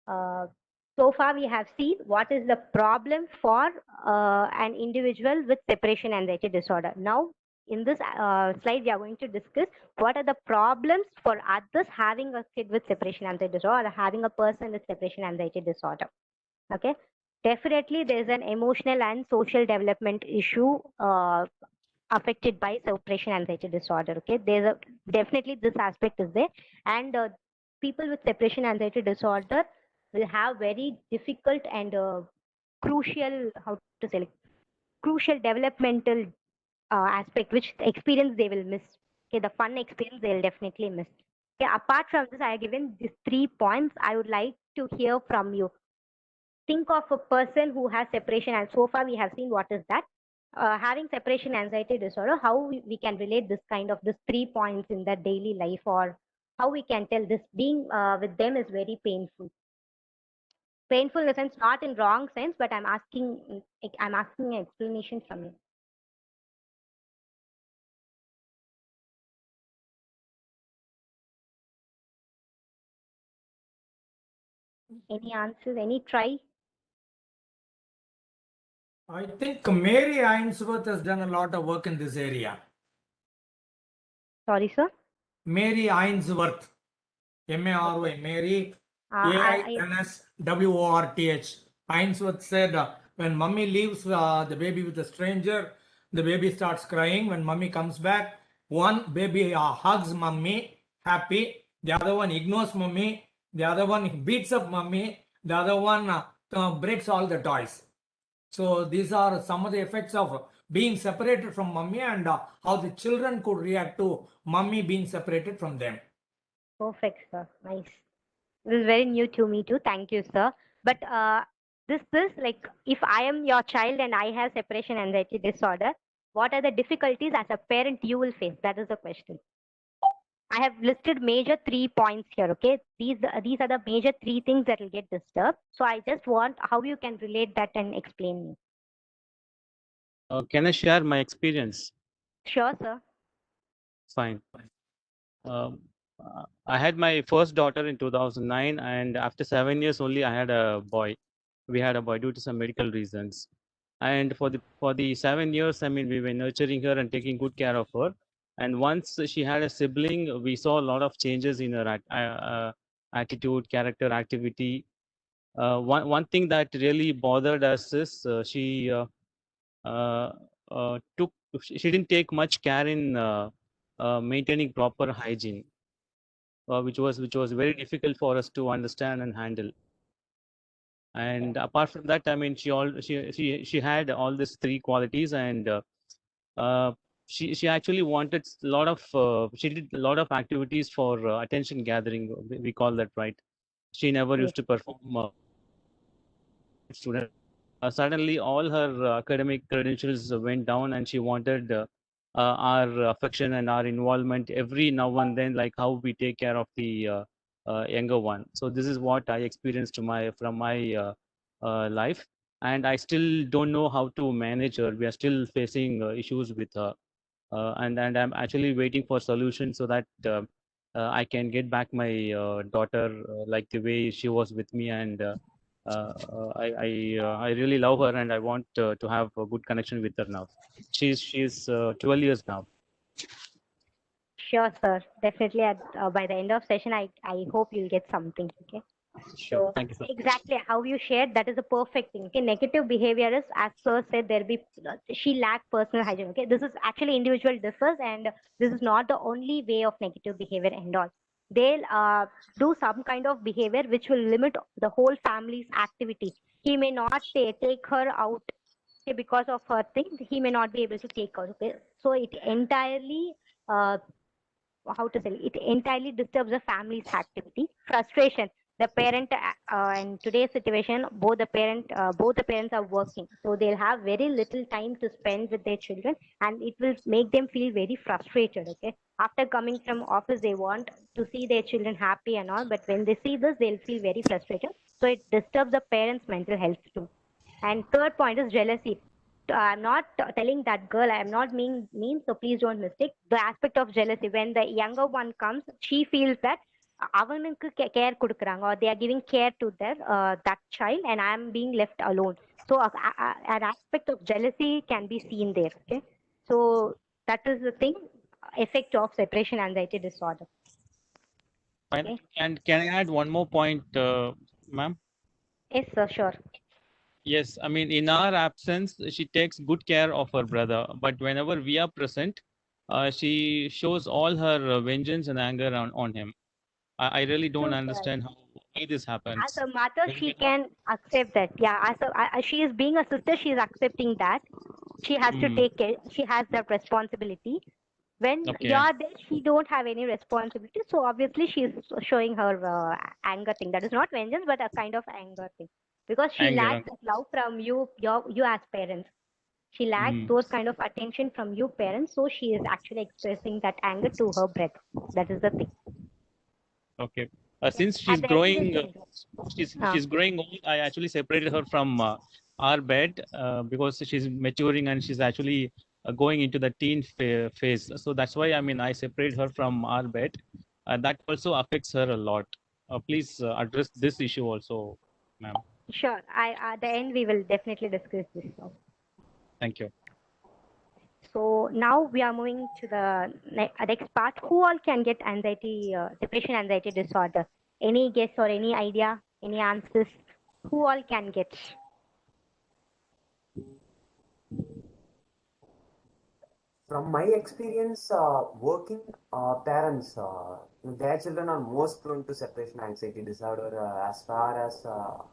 So far we have seen what is the problem for an individual with separation anxiety disorder. Now in this slide we are going to discuss what are the problems for others having a kid with separation anxiety disorder or having a person with separation anxiety disorder. Okay, definitely there is an emotional and social development issue affected by separation anxiety disorder. Okay, there's definitely this aspect is there, and people with separation anxiety disorder will have very difficult and crucial developmental aspect, which experience they will miss. Okay, the fun experience they'll definitely miss. Okay, apart from this, I have given these 3 points. I would like to hear from you. Think of a person who has separation, and so far we have seen what is that. Having separation anxiety disorder, how we can relate this kind of these 3 points in their daily life, or how we can tell this being with them is very painful. Painful in the sense, not in wrong sense, but I'm asking an explanation from you. Any answers? Any try? I think Mary Ainsworth has done a lot of work in this area. Sorry, sir. Mary Ainsworth, M-A-R-Y, Mary, A-I-N-S-W-O-R-T-H. Ainsworth said, when mummy leaves the baby with a stranger, the baby starts crying. When mummy comes back, one baby hugs mummy, happy. The other one ignores mummy. The other one beats up mummy. The other one breaks all the toys. So these are some of the effects of being separated from mummy and how the children could react to mummy being separated from them. Perfect, sir. Nice. This is very new to me too. Thank you, sir. But this like if I am your child and I have separation anxiety disorder, what are the difficulties as a parent you will face? That is the question. I have listed major 3 points here. Okay, these are the major 3 things that will get disturbed. So I just want how you can relate that and explain me. Can I share my experience? Sure, sir. Fine. I had my first daughter in 2009, and after 7 years only, I had a boy. We had a boy due to some medical reasons. And for the 7 years, I mean, we were nurturing her and taking good care of her. And once she had a sibling, we saw a lot of changes in her attitude, character, activity. One thing that really bothered us is she didn't take much care in maintaining proper hygiene, which was very difficult for us to understand and handle. And apart from that, I mean, she had all these 3 qualities, and she actually wanted a lot of she did a lot of activities for attention gathering. We call that, right? She never used to perform. Student. Suddenly, all her academic credentials went down, and she wanted our affection and our involvement every now and then, like how we take care of the younger one. So this is what I experienced from my life, and I still don't know how to manage her. We are still facing issues with her, and I'm actually waiting for solutions so that I can get back my daughter like the way she was with me, and I really love her, and I want to have a good connection with her now. She's 12 years now. Sure, sir. Definitely. By the end of session, I hope you'll get something. Okay. Sure. So Thank you, sir. exactly how you shared, that is a perfect thing. Okay, negative behavior is, as sir said, she lacked personal hygiene. Okay, this is actually individual differs, and this is not the only way of negative behavior and all. They'll do some kind of behavior which will limit the whole family's activity. He may not take her out, okay, because of her thing. He may not be able to take her. Okay, so it entirely how to say, it entirely disturbs the family's activity. Frustration, the parent in today's situation, both the parents are working, so they'll have very little time to spend with their children, and it will make them feel very frustrated. Okay, after coming from office, they want to see their children happy and all, but when they see this, they'll feel very frustrated, so it disturbs the parents' mental health too. And third point is jealousy. I'm not telling that girl, I'm not mean, so please don't mistake. The aspect of jealousy, when the younger one comes, she feels that அவனுக்கு care கொடுக்குறாங்க, or they are giving care to that child, and I am being left alone. So an aspect of jealousy can be seen there. Okay, so that is the thing, effect of separation anxiety disorder. Fine. Okay. And can I add one more point, ma'am? Yes, sir, sure. Yes, I mean, in our absence, she takes good care of her brother, but whenever we are present, she shows all her vengeance and anger on him. I really don't True, sir. understand why this happens. As a mother, she can accept that. Yeah, as she is being a sister, she is accepting that. She has to take care. She has that responsibility. When Okay. you're there, she don't have any responsibility. So obviously, she is showing her anger thing. That is not vengeance, but a kind of anger thing, because she Anger. lacks that love from you as parents. She lacks those kind of attention from you parents. So she is actually expressing that anger to her brother. That is the thing. Okay. Since she's And the growing, education. she's growing old, I actually separated her from our bed because she's maturing and she's actually going into the teen phase. So that's why, I mean, I separate her from our bed. That also affects her a lot. Please address this issue also, ma'am. Sure. At the end, we will definitely discuss this now. Thank you. So now we are moving to the next part. Who all can get anxiety, separation anxiety disorder? Any guess or any idea, any answers? Who all can get? From my experience, working parents, their children are most prone to separation anxiety disorder as far as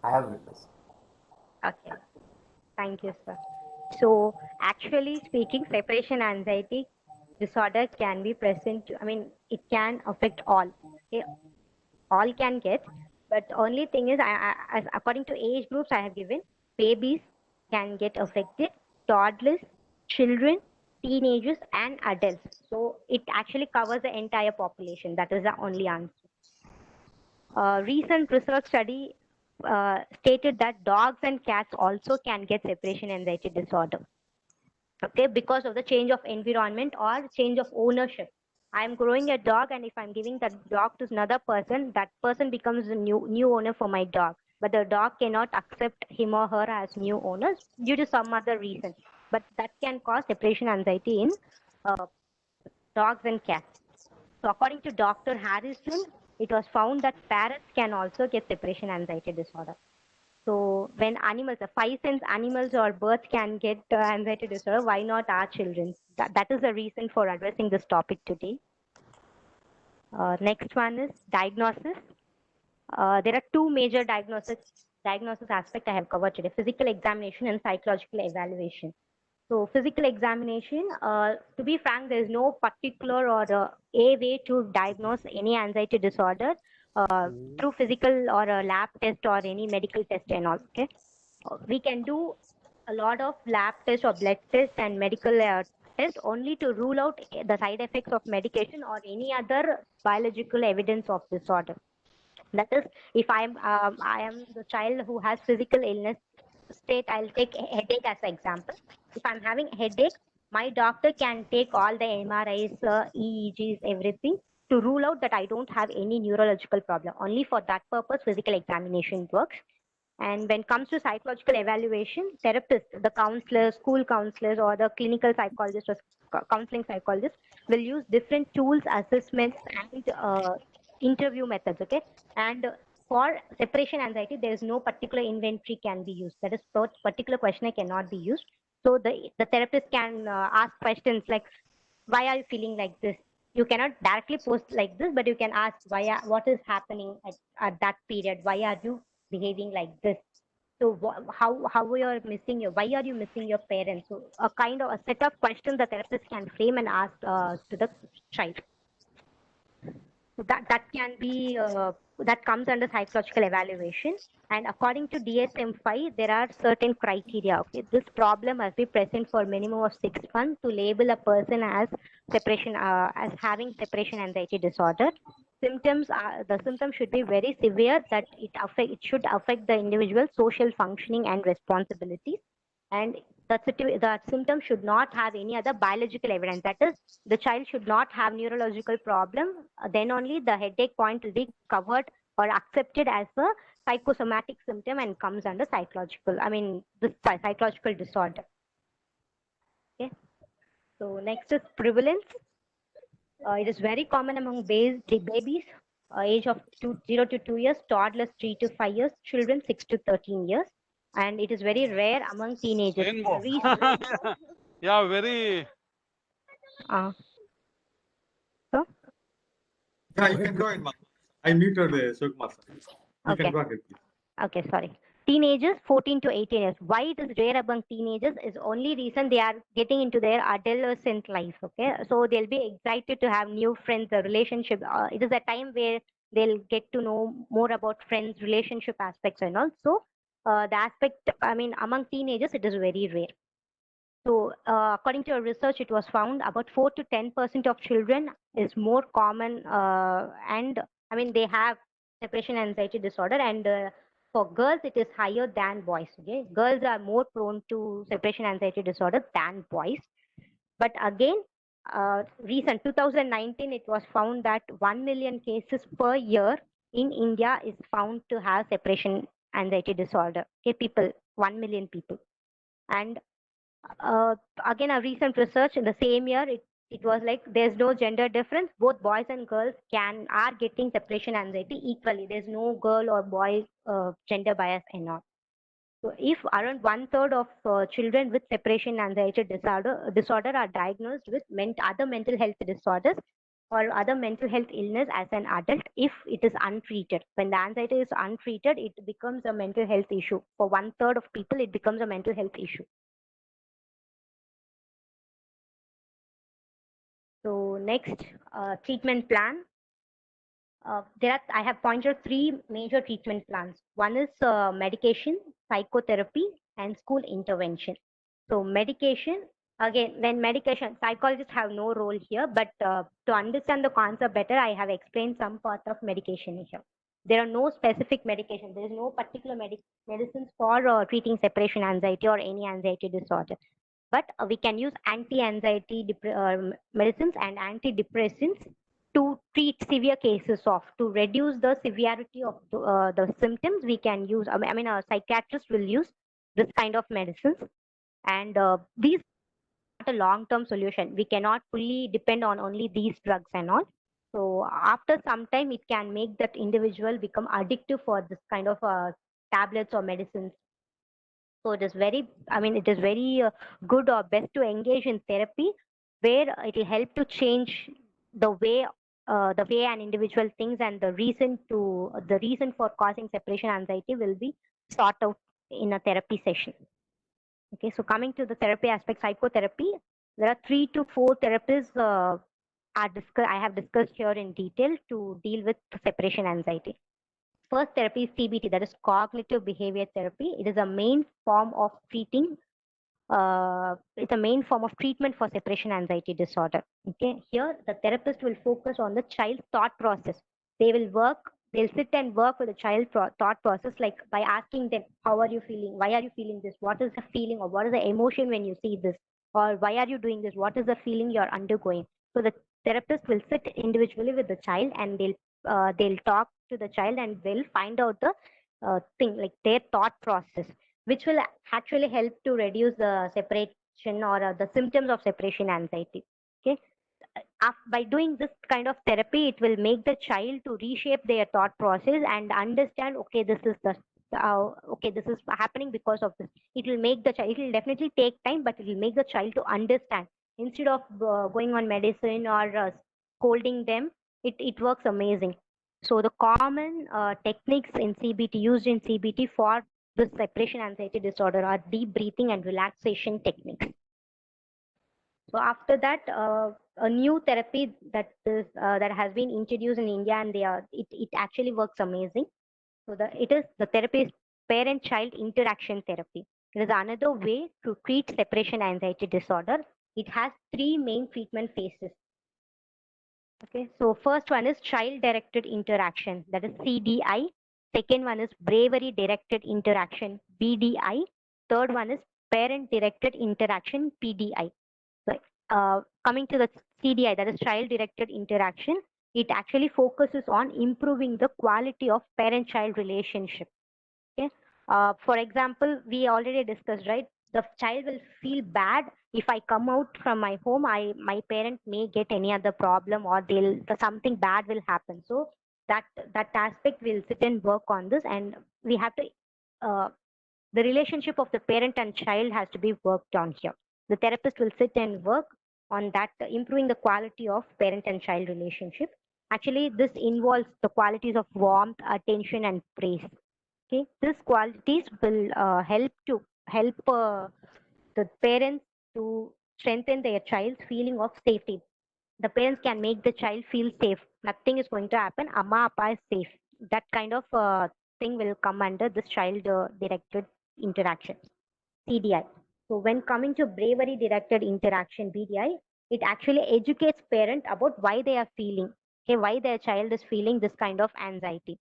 I have witnessed. Okay. Thank you, sir. So, actually speaking, separation anxiety disorder can be present. I mean, it can affect all. Okay? All can get, but only thing is, as according to age groups, I have given babies can get affected, toddlers, children, teenagers, and adults. So it actually covers the entire population. That is the only answer. Recent research study stated that dogs and cats also can get separation anxiety disorder. Okay, because of the change of environment or change of ownership. I'm growing a dog, and if I'm giving that dog to another person, that person becomes a new owner for my dog. But the dog cannot accept him or her as new owners due to some other reason. But that can cause separation anxiety in dogs and cats. So according to Dr. Harrison, it was found that parrots can also get separation anxiety disorder. So when animals, the five sense animals or birds can get anxiety disorder, why not our children? That is the reason for addressing this topic today. Next one is diagnosis. There are two major diagnosis aspects I have covered today: physical examination and psychological evaluation. So physical examination, to be frank, there is no particular or a way to diagnose any anxiety disorder through physical or a lab test or any medical test and all. Okay, we can do a lot of lab tests or blood tests and medical tests only to rule out the side effects of medication or any other biological evidence of disorder. That is, if I am the child who has physical illness state, I'll take headache as an example. If I'm having headache, my doctor can take all the MRIs, EEGs, everything to rule out that I don't have any neurological problem. Only for that purpose, physical examination works. And when it comes to psychological evaluation, therapists, the counselors, school counselors, or the clinical psychologists or counseling psychologists will use different tools, assessments, and interview methods. Okay, and for separation anxiety, there is no particular inventory can be used. That is, particular questionnaire cannot be used. So the therapist can ask questions like, "Why are you feeling like this?" You cannot directly post like this, but you can ask, what is happening at that period? Why are you behaving like this? So how you are missing why are you missing your parents? So a kind of a set of questions the therapist can frame and ask to the child. So that can be that comes under psychological evaluation. And according to DSM-5, there are certain criteria. Okay, this problem must be present for minimum of 6 months to label a person as separation as having separation anxiety disorder. The symptoms should be very severe that it should affect the individual's social functioning and responsibilities. And the symptom should not have any other biological evidence. That is, the child should not have neurological problem. Then only the headache point will be covered or accepted as a psychosomatic symptom and comes under psychological. I mean, this psychological disorder. Okay. So next is prevalence. It is very common among babies, age of 0 to 2 years, toddlers 3 to 5 years, children 6 to 13 years. And it is very rare among teenagers. Yeah, very. So? Yeah, you can go ahead, ma'am. I muted Sukma sir. You Okay. can go ahead, please. Okay, sorry. Teenagers 14 to 18 years. Why it is rare among teenagers is only reason they are getting into their adolescent life. Okay, so they'll be excited to have new friends, a relationship. It is a time where they'll get to know more about friends, relationship aspects, and all. So the aspect, I mean, among teenagers, it is very rare. So according to a research, it was found about 4 to 10% of children is more common, and I mean they have separation anxiety disorder, and for girls it is higher than boys. Okay, girls are more prone to separation anxiety disorder than boys. But again, recent 2019, it was found that 1 million cases per year in India is found to have separation anxiety disorder. Okay, 1 million people, and again a recent research in the same year, it was like there's no gender difference. Both boys and girls are getting separation anxiety equally. There's no girl or boy gender bias and all. So if around 1/3 of children with separation anxiety disorder are diagnosed with other mental health disorders, or other mental health illness as an adult if it is untreated. When the anxiety is untreated, it becomes a mental health issue. For 1/3 of people, it becomes a mental health issue. So next, treatment plan. I have pointed out 3 major treatment plans. One is medication, psychotherapy, and school intervention. So medication, again, when medication, psychologists have no role here, but to understand the concept better, I have explained some part of medication here. There are no specific medication. There is no particular medicines for treating separation anxiety or any anxiety disorder. But we can use anti-anxiety medicines and antidepressants to treat severe cases of, to reduce the severity of the symptoms. We can use, I mean, a psychiatrist will use this kind of medicines. And these are not a long-term solution. We cannot fully depend on only these drugs and all. So after some time, it can make that individual become addictive for this kind of tablets or medicines. So it is very, I mean, it is very good or best to engage in therapy, where it will help to change the way an individual thinks, and the reason for causing separation anxiety will be sought out in a therapy session. Okay, so coming to the therapy aspect, psychotherapy, there are 3 to 4 therapies I have discussed here in detail to deal with separation anxiety. First therapy is CBT, that is cognitive behavior therapy. It is a main form of treating. It's a main form of treatment for separation anxiety disorder. Okay, here the therapist will focus on the child's thought process. They'll sit and work with the child's thought process, like by asking them, how are you feeling? Why are you feeling this? What is the feeling, or what is the emotion when you see this? Or why are you doing this? What is the feeling you're undergoing? So the therapist will sit individually with the child, and they'll talk to the child, and they'll find out the thing, like their thought process, which will actually help to reduce the separation or the symptoms of separation anxiety. Okay, by doing this kind of therapy, it will make the child to reshape their thought process and understand, okay, this is happening because of this. It will make the child, it will definitely take time, but it will make the child to understand, instead of going on medicine or scolding them. It works amazing. So the common techniques in CBT, used in CBT for the separation anxiety disorder, are deep breathing and relaxation techniques. So after that, a new therapy that has been introduced in India, and it actually works amazing. So the therapy is parent-child interaction therapy. It is another way to treat separation anxiety disorder. It has 3 main treatment phases. Okay, so first one is child-directed interaction, that is CDI. Second one is bravery-directed interaction, BDI. Third one is parent-directed interaction, PDI. So coming to the CDI, that is child-directed interaction, it actually focuses on improving the quality of parent-child relationship. Okay, for example, we already discussed, right? The child will feel bad if I come out from my home. My parent may get any other problem, or something bad will happen. So that aspect will sit and work on this, and we have to the relationship of the parent and child has to be worked on here. The therapist will sit and work on that, improving the quality of parent and child relationship. Actually, this involves the qualities of warmth, attention, and praise. Okay, these qualities will help the parents to strengthen their child's feeling of safety. The parents can make the child feel safe. Nothing is going to happen. Amma, Appa is safe. That kind of thing will come under this child-directed interaction, CDI. So when coming to bravery-directed interaction, BDI, it actually educates parent about why they are feeling, okay, why their child is feeling this kind of anxiety.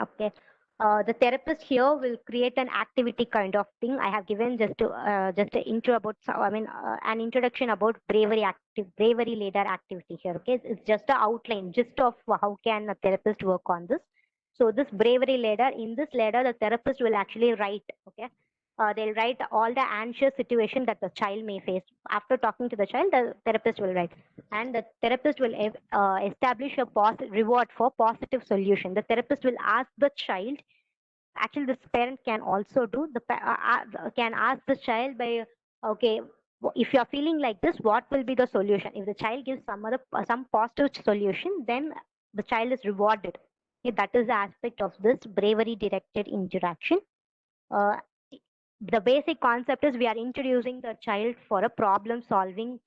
Okay, the therapist here will create an activity kind of thing. I have given just an intro about, an introduction about bravery ladder activity here. Okay, it's just an outline, just of how can a therapist work on this. So this bravery ladder, in this ladder, the therapist will actually write. Okay, they'll write all the anxious situation that the child may face. After talking to the child, the therapist will write, and the therapist will establish a reward for positive solution. The therapist will ask the child, actually this parent can also do, can ask the child by, okay, if you are feeling like this, what will be the solution? If the child gives some positive solution, then the child is rewarded. Okay, that is the aspect of this bravery directed interaction. The basic concept is we are introducing the child for a problem solving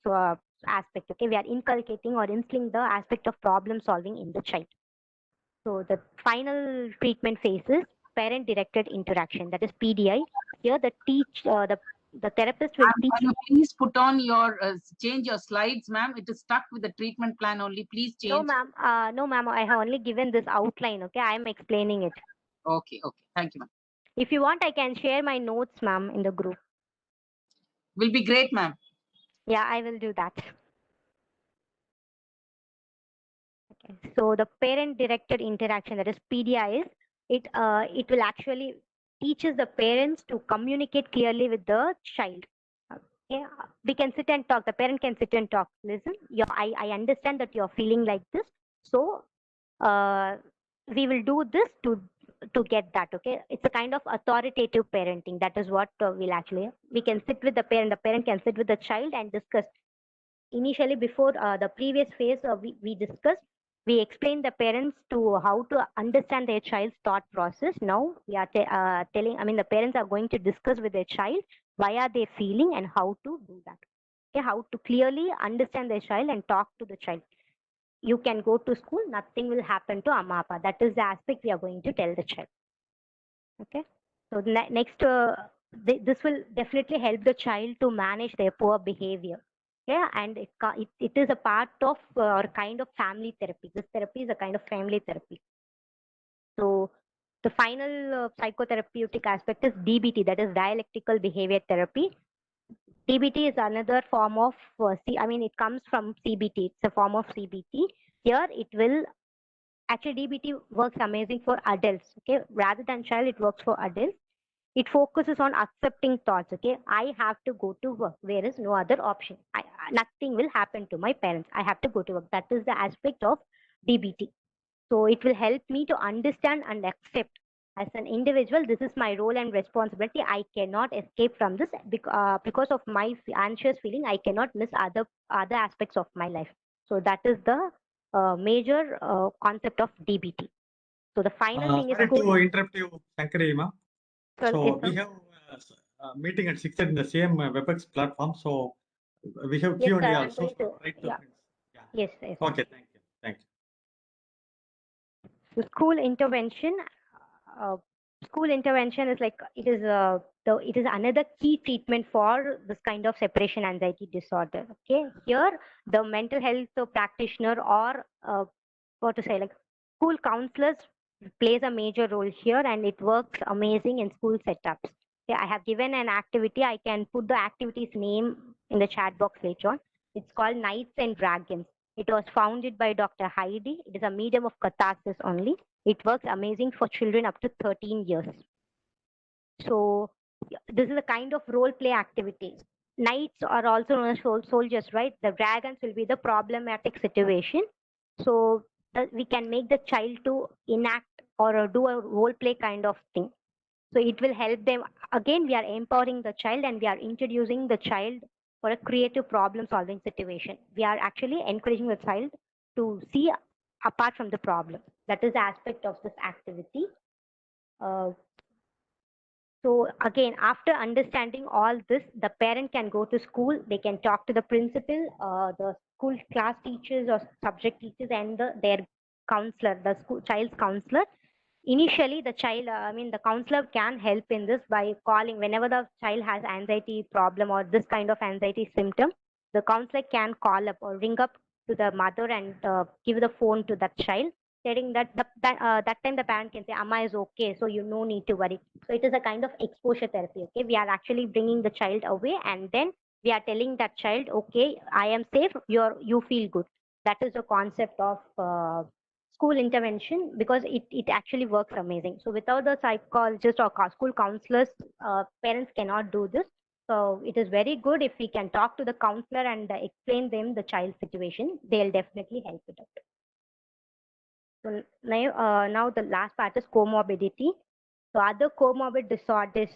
aspect. Okay, we are inculcating or instilling the aspect of problem solving in the child. So the final treatment phase is parent directed interaction, that is PDI. Here the therapist will Ma'am, teach. can you please put on your change your slides, ma'am? It is stuck with the treatment plan only. Please change. No, ma'am. No, ma'am. I have only given this outline. Okay, I am explaining it. Okay. Thank you, ma'am. If you want, I can share my notes, ma'am, in the group. Will be great, ma'am. Yeah, I will do that. Okay. So the parent-directed interaction, that is PDI, is it will actually teaches the parents to communicate clearly with the child. Okay. We can sit and talk. The parent can sit and talk. Listen, I understand that you're feeling like this. So we will do this to get that. Okay, it's a kind of authoritative parenting. That is what we can sit with the parent can sit with the child and discuss. Initially, before the previous phase, we discussed, we explained the parents to how to understand their child's thought process. Now we are the parents are going to discuss with their child why are they feeling and how to do that. Okay, how to clearly understand their child and talk to the child. You can go to school, nothing will happen to Amma Appa. That is the aspect we are going to tell the child. Okay, so next, this will definitely help the child to manage their poor behavior. Yeah, and it is a part of or kind of family therapy. This therapy is a kind of family therapy. So the final psychotherapeutic aspect is DBT, that is dialectical behavior therapy. DBT is another form of it comes from CBT. It's a form of CBT. Here it will actually, DBT works amazing for adults. Okay, rather than child, it works for adults. It focuses on accepting thoughts. Okay, I have to go to work. There is no other option. Nothing will happen to my parents. I have to go to work. That is the aspect of DBT. So it will help me to understand and accept. As an individual, this is my role and responsibility. I cannot escape from this because of my anxious feeling. I cannot miss other aspects of my life. So that is the major concept of DBT. So the final thing is. Sorry to interrupt you, Shankari ma'am. So Yes, we have a meeting at 6 in the same WebEx platform. So we have Yes, Q&A sir, I'm also. going to- So right to yeah. things. Yeah. Yes, yes. Okay, thank you. So school intervention. School intervention is like it is another key treatment for this kind of separation anxiety disorder. Okay, here the mental health practitioner or school counselors plays a major role here, and it works amazing in school setups. Okay, I have given an activity. I can put the activity's name in the chat box later on. It's called Knights and Dragons. It was founded by Dr. Heidi. It is a medium of catharsis only. It works amazing for children up to 13 years. So this is a kind of role play activity. Knights are also known as soldiers, right? The dragons will be the problematic situation. So we can make the child to enact or do a role play kind of thing. So it will help them. Again, we are empowering the child and we are introducing the child for a creative problem solving situation. We are actually encouraging the child to see apart from the problem. That is the aspect of this activity. So again, after understanding all this, the parent can go to school. They can talk to the principal, the school class teachers or subject teachers, and their counselor, the school child's counselor. Initially, the child, the counselor can help in this by calling whenever the child has anxiety problem or this kind of anxiety symptom. The counselor can call up or ring up to the mother and give the phone to that child, stating that that time the parent can say, "Amma is okay, so you no need to worry." So it is a kind of exposure therapy. Okay, we are actually bringing the child away, and then we are telling that child, "Okay, I am safe. You feel good." That is the concept of school intervention, because it actually works amazing. So without the psychologist or school counselors, parents cannot do this. So it is very good if we can talk to the counselor and explain them the child's situation. They'll definitely help it out. So now the last part is comorbidity. So other comorbid disorders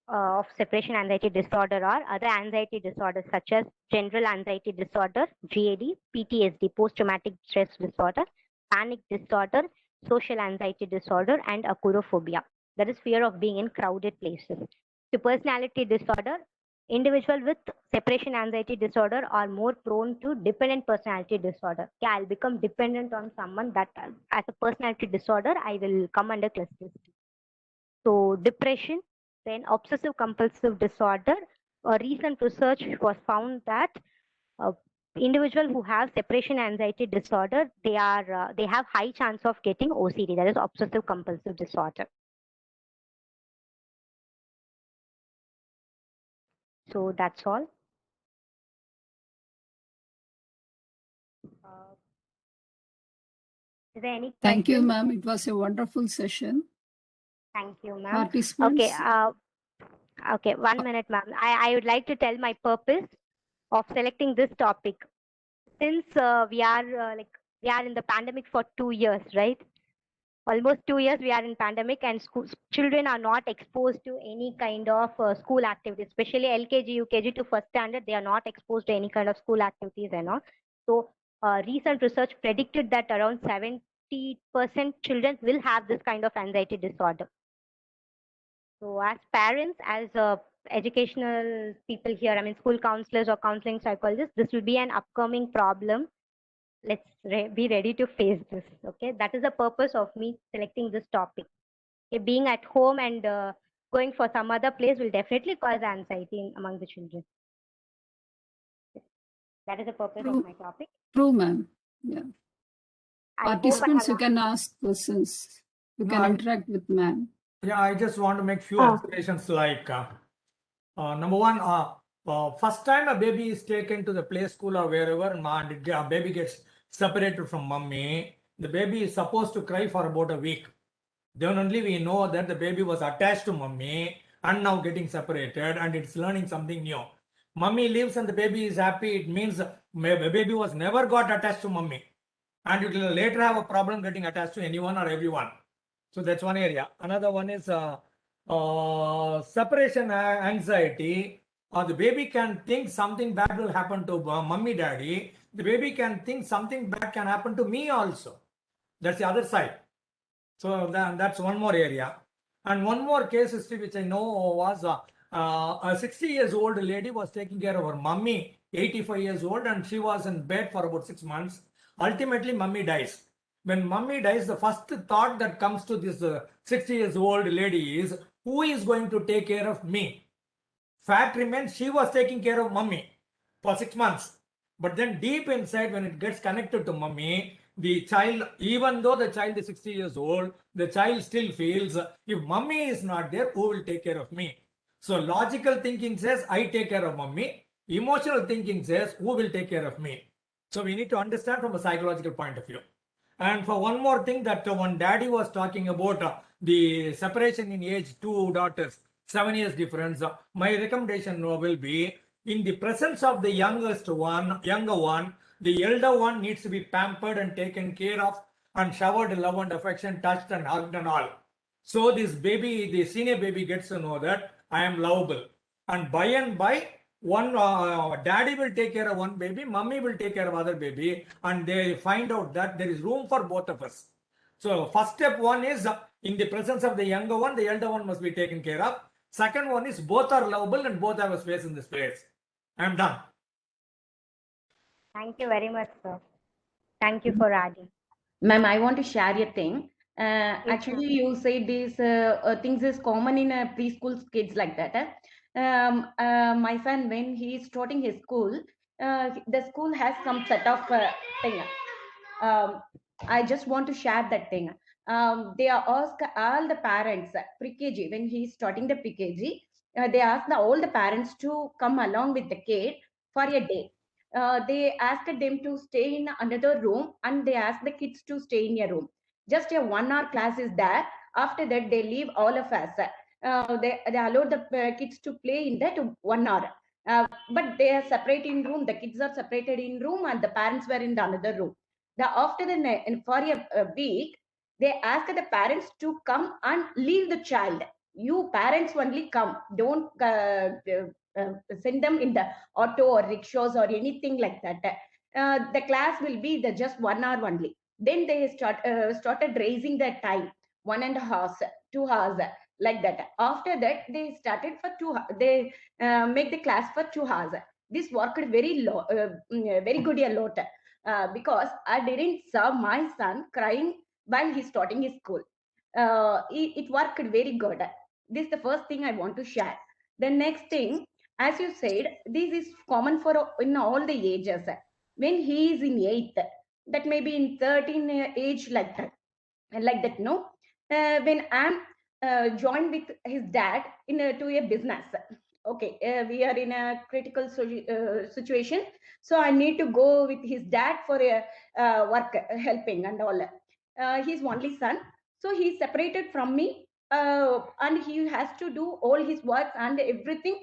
of separation anxiety disorder are other anxiety disorders such as general anxiety disorder, GAD, PTSD, post-traumatic stress disorder, panic disorder, social anxiety disorder, and agoraphobia. That is fear of being in crowded places. So personality disorder, individual with separation anxiety disorder are more prone to dependent personality disorder. Okay, I'll become dependent on someone that as a personality disorder, I will come under cluster C. So depression, then obsessive compulsive disorder. A recent research was found that individuals who have separation anxiety disorder, they have high chance of getting OCD, that is obsessive compulsive disorder. So that's all. Is there any Thank you, questions? ma'am. It was a wonderful session. Thank you, ma'am. Participants. Okay, 1 minute, ma'am. I would like to tell my purpose of selecting this topic. Since we are in the pandemic for 2 years, right? Almost 2 years we are in pandemic, and children are not exposed to any kind of school activities, especially LKG, UKG to first standard. They are not exposed to any kind of school activities and all. So recent research predicted that around 70% children will have this kind of anxiety disorder. So as parents, as educational people here, I mean school counselors or counseling psychologists, this will be an upcoming problem. Let's be ready to face this. Okay, that is the purpose of me selecting this topic. Okay, being at home and going for some other place will definitely cause anxiety among the children. That is the purpose of my topic. True, ma'am. Yeah. I hope I Participants, have you can ask questions. You No, can I- interact with ma'am. Yeah, I just want to make few observations like number one, first time a baby is taken to the play school or wherever, and a baby gets separated from mummy, the baby is supposed to cry for about a week. Then only we know that the baby was attached to mummy and now getting separated and it's learning something new. Mummy leaves and the baby is happy. It means the baby was never got attached to mummy, and it will later have a problem getting attached to anyone or everyone. So that's one area. Another one is separation anxiety. The baby can think something bad will happen to mummy, daddy. The baby can think something bad can happen to me also. That's the other side. So that's one more area. And one more case history which I know was a 60 years old lady was taking care of her mummy, 85 years old, and she was in bed for about 6 months. Ultimately, mummy dies. When mummy dies, the first thought that comes to this 60 years old lady is, who is going to take care of me? Fact remains, she was taking care of mummy for 6 months. But then deep inside, when it gets connected to mummy, the child, even though the child is 60 years old, the child still feels, if mummy is not there, who will take care of me? So logical thinking says, I take care of mummy. Emotional thinking says, who will take care of me? So we need to understand from a psychological point of view. And for one more thing that one daddy was talking about the separation in age, 2 daughters, 7 years difference, my recommendation will be, in the presence of the younger one, the elder one needs to be pampered and taken care of and showered love and affection, touched and hugged and all. So this baby, the senior baby gets to know that I am lovable. And by, one daddy will take care of one baby, mummy will take care of other baby, and they find out that there is room for both of us. So first step one is in the presence of the younger one, the elder one must be taken care of. Second one is both are lovable and both have a space in this place. I am done. Thank you very much, sir. Thank you for adding. Ma'am, I want to share a thing. Actually, ma'am. you said these things is common in preschool kids like that. My son, when he is starting his school, the school has some set of thing. I just want to share that thing. They ask all the parents pre-KG, when he is starting the pre-KG, they ask all the parents to come along with the kid for a day. They asked them to stay in another room, and they asked the kids to stay in a room. Just a 1 hour class is there. After that, they leave all of us. They allow the kids to play in that 1 hour. But they are separated in room. The kids are separated in room, and the parents were in the another room. After for a week, they ask the parents to come and leave the child. You parents only come. Don't send them in the auto or rickshaws or anything like that. The class will be the just 1 hour only. Then they started raising the time, 1.5 hours, 2 hours, like that. After that, they started for 2 hours. They make the class for 2 hours. This worked very low, very good a lot, because I didn't saw my son crying while he's starting his school. It worked very good. This is the first thing I want to share. The next thing, as you said, this is common for in all the ages. When he is in 8th, that may be in 13 age, like that, no. When I'm joined with his dad to a business. Okay, we are in a critical situation, so I need to go with his dad for a work helping and all. He's only son, so he's separated from me, and he has to do all his work and everything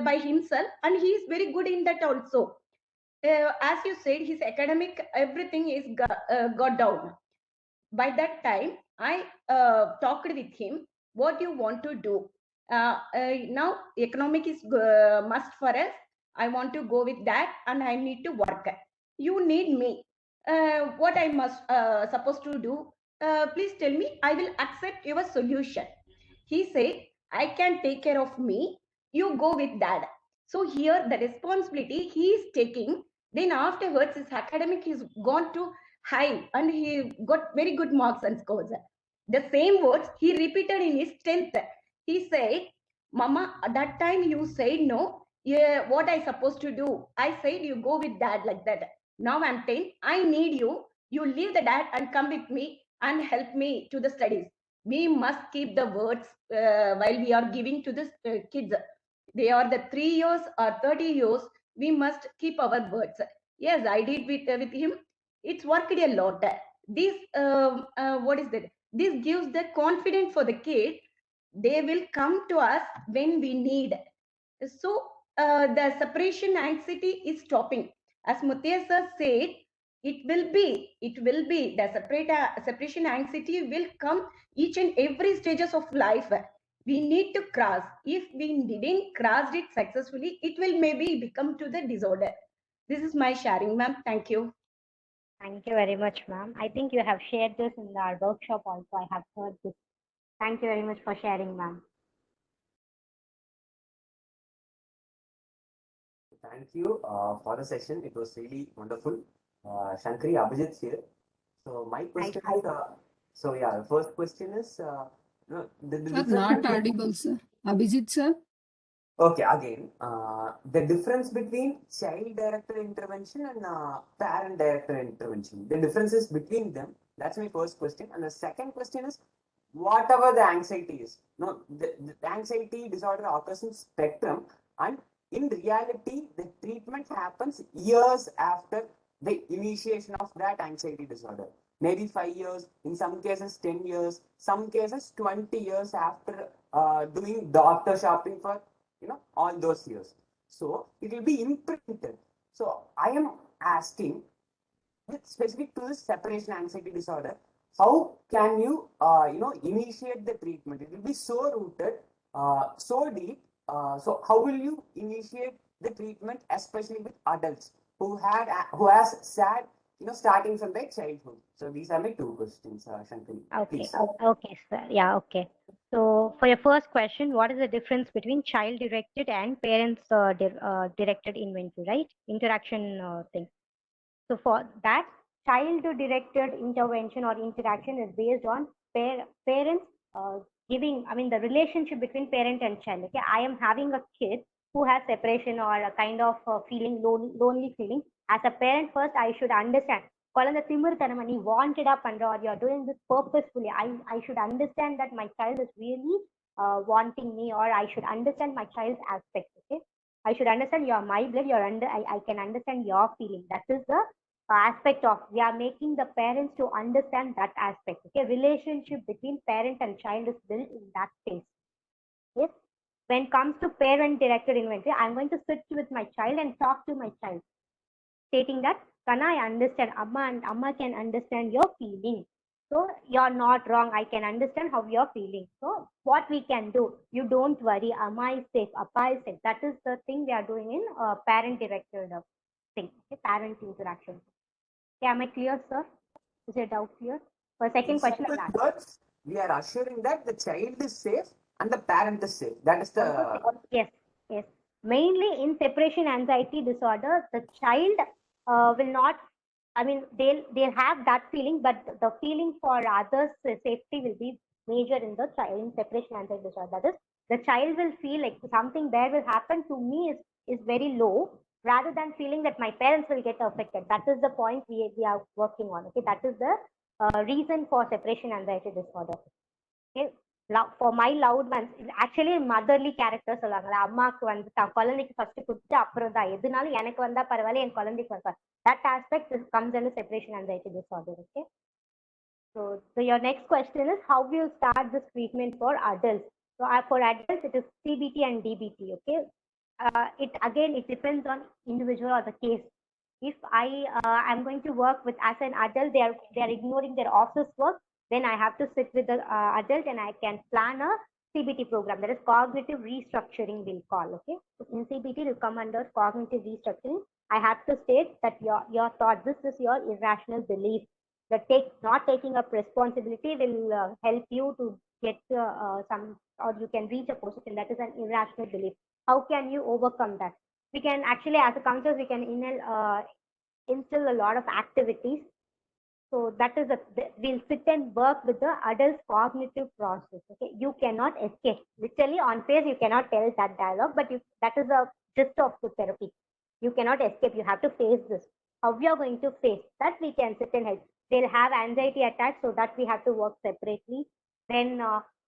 by himself, and he is very good in that also. As you said, his academic everything is got down. By that time, I talked with him, what you want to do. Now economic is must for us. I want to go with that, and I need to work. You need me. What I must supposed to do? Please tell me. I will accept your solution. He said, I can take care of me. You go with that. So here the responsibility he is taking. Then afterwards, his academic is gone to high, and he got very good marks and scores. The same words he repeated in his 10th. He said, Mama, at that time you said no. Yeah, what I supposed to do? I said you go with dad, like that. Now I'm 10. I need you. You leave the dad and come with me and help me to the studies. We must keep the words while we are giving to the kids. They are the 3 years or 30 years. We must keep our words. Yes, I did with him. It's worked a lot. This what is that? This gives the confidence for the kid. They will come to us when we need. So the separation anxiety is stopping. As Muthia sir said, it will be the separation anxiety will come each and every stages of life. We need to cross. If we didn't cross it successfully, it will maybe become to the disorder. This is my sharing, ma'am. Thank you. Thank you very much, ma'am. I think you have shared this in our workshop also. I have heard this. Thank you very much for sharing, ma'am. Thank you for the session. It was really wonderful. Shankari, Abhijit here. So my question is, so yeah, the first question is, no, the Sir, difference not between- audible, sir. Abhijit, sir. Okay, again, the difference between child-directed intervention and parent-directed intervention. The differences between them. That's my first question. And the second question is, whatever the anxiety is, no, the anxiety disorder occurs in spectrum, and in reality, the treatment happens years after the initiation of that anxiety disorder. Maybe 5 years, in some cases 10 years, some cases 20 years after doing doctor shopping for all those years. So it will be imprinted. So I am asking, specific to this separation anxiety disorder, how can you initiate the treatment? It will be so rooted, so deep. So how will you initiate the treatment, especially with adults who has sad, starting from their childhood? So these are my two questions, Shankari. Okay. Please. Okay, sir. Yeah, okay. So for your first question, what is the difference between child-directed and parents-directed inventory, right? Interaction thing. So for that, child-directed intervention or interaction is based on parents giving, I mean, the relationship between parent and child. Okay, I am having a kid who has separation or a kind of feeling, lonely feeling. As a parent, first I should understand. குழந்தை திமிர்த்தனமா நீ வாண்டடா பண்ற or you are doing this purposefully. I should understand that my child is really wanting me, or I should understand my child's aspect. Okay, I should understand you are my blood. I can understand your feeling. That is the aspect of we are making the parents to understand that aspect. Okay, relationship between parent and child is built in that phase. Yes. When it comes to parent directed inventory, I'm going to sit with my child and talk to my child, stating that, Kana, I understand. Amma can understand your feeling. So you're not wrong. I can understand how you're feeling. So what we can do, you don't worry. Amma is safe. Appa is safe. That is the thing we are doing in parent-directed thing, okay? Parent interaction. Okay, am I clear, sir? Is your doubt clear? For second In question, simple I'll answer. words, we are assuring that the child is safe and the parent is safe. That is the Yes, yes. Mainly in separation anxiety disorder, the child will not. I mean, they'll have that feeling, but the feeling for others' safety will be major in the child in separation anxiety disorder. That is, the child will feel like something bad will happen to me is very low, rather than feeling that my parents will get affected. That is the point we are working on. Okay, that is the reason for separation anxiety disorder. Okay. For my loud ones, actually motherly character சொல்லுவாங்கல்ல, அம்மாக்கு வந்து குழந்தைக்கு first கொடுத்து அப்புறம் தான் எதுனாலும் எனக்கு வந்தா பரவாயில்ல, என் குழந்தைக்கு வந்தா. That aspect comes under separation anxiety disorder. Okay. So your next question is how will you start this treatment for adults? So for adults, it is CBT and DBT. Okay. It depends on individual or the case. If I am going to work with as an adult, they are ignoring their office work, then I have to sit with the adult and I can plan a CBT program. That is cognitive restructuring, we'll call. Okay. So in CBT, it will come under cognitive restructuring. I have to state that your thought, this is your irrational belief. That not taking up responsibility will help you to get some, or you can reach a position. That is an irrational belief. How can you overcome that? We can actually, as a counselor, we can instill a lot of activities. So that is we'll sit and work with the adult's cognitive process. Okay, you cannot escape. Literally on face, you cannot tell that dialogue, but that is the gist of the therapy. You cannot escape. You have to face this. How we are going to face that? We can sit and help. They'll have anxiety attacks, so that we have to work separately. Then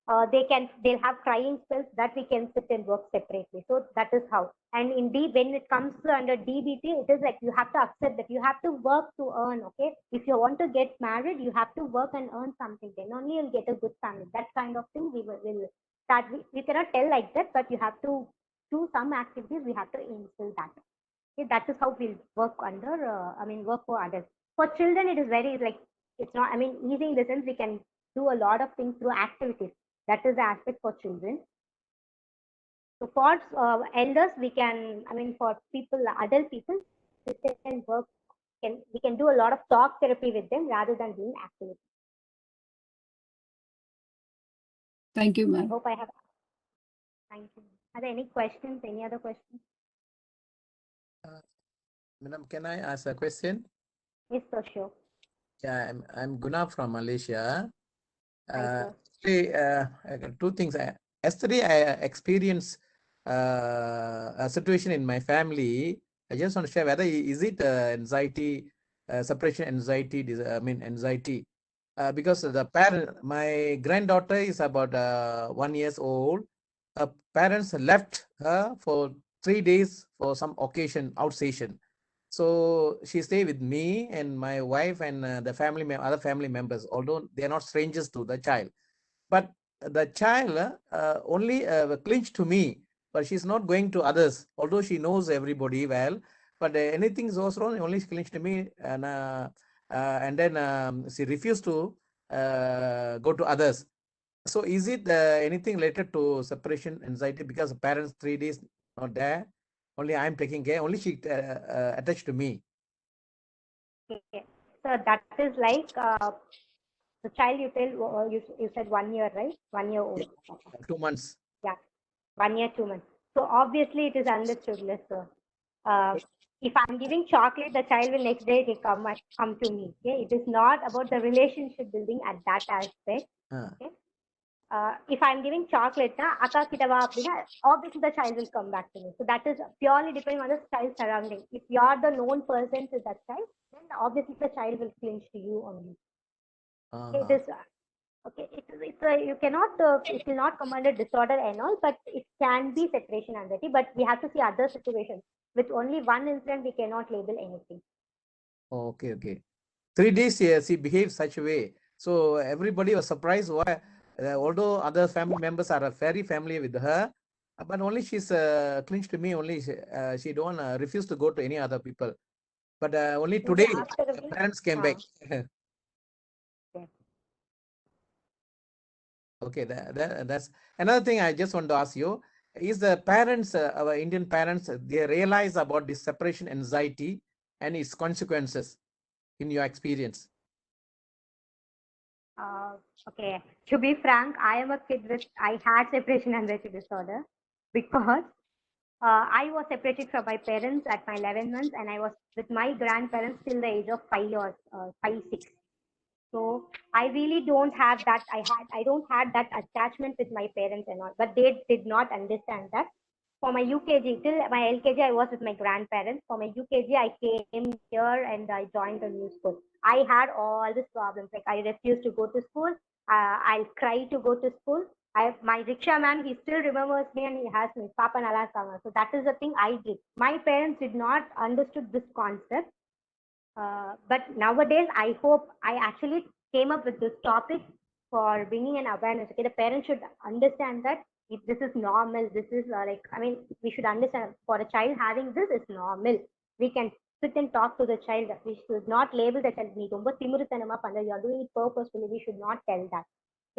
they'll have crying spells, that we can sit and work separately. So that is how. And indeed, when it comes to under DBT, it is like you have to accept that you have to work to earn. Okay, if you want to get married, you have to work and earn something. Then only you'll get a good family. That kind of thing we will start. We cannot tell like that, but you have to do some activities. We have to instill that. Okay, that is how we'll work under. Work for adults. For children, it is very like it's not. I mean, easy in the sense we can do a lot of things through activities. That is the aspect for children. So for elders, we can, for people, adult people, we can work. We can do a lot of talk therapy with them rather than doing activities. Thank you, I ma'am. hope I have. Thank you. Are there any questions? Any other questions? Madam, can I ask a question? Yes, for sure. Yeah, I'm Guna from Malaysia. Hi, Actually, two things. Yesterday, I experienced a situation in my family. I just want to share whether is it anxiety, separation anxiety, anxiety. Because the parent, my granddaughter is about 1 year old. Her parents left her for 3 days for some occasion, outstation. So she stayed with me and my wife and the other family members, although they are not strangers to the child. But the child only clinged to me, but she's not going to others, although she knows everybody well. But anything goes wrong, only clinged to me, and then she refused to go to others. So is it anything related to separation anxiety because the parents 3 days not there? Only I'm taking care. Only she attached to me. Okay. So that is like the child you tell you said 1 year, right? 1 year old. 2 months. Yeah, 1 year, 2 months. So obviously it is understood, sir. If I'm giving chocolate, the child will next day come to me. Okay, it is not about the relationship building at that aspect. Okay. If I'm giving chocolate, obviously the child will come back to me. So that is purely depending on the child's surrounding. If you're the known person to that child, then obviously the child will cling to you only. Okay, it is okay. You cannot. It will not come under disorder and all, but it can be separation anxiety. But we have to see other situations. With only one incident, we cannot label anything. Okay, okay. 3 days she behaved such a way. So everybody was surprised why, although other family members are very familiar with her, but only she's clinged to me. Only she don't refuse to go to any other people. But only today, parents came back. Okay. Okay, that's another thing I just want to ask you. Is the parents, our Indian parents, they realize about this separation anxiety and its consequences in your experience? Okay, to be frank, I am a kid I had separation anxiety disorder because I was separated from my parents at my 11 months, and I was with my grandparents till the age of 5, 6. So I really don't have that. I don't had that attachment with my parents and all, but they did not understand that. For my UKG till my LKG, I was with my grandparents. For my UKG, I came here and I joined the new school. I had all these problems. Like I refused to go to school. I'll cry to go to school. My rickshaw man, he still remembers me and he has me, Papa Nala Sama. So that is the thing I did. My parents did not understood this concept. But nowadays, I hope I actually came up with this topic for bringing an awareness. Okay, the parents should understand that if this is normal. This is we should understand for a child having this is normal. We can sit and talk to the child. We should not label the child. You're doing it purposefully. We should not tell that.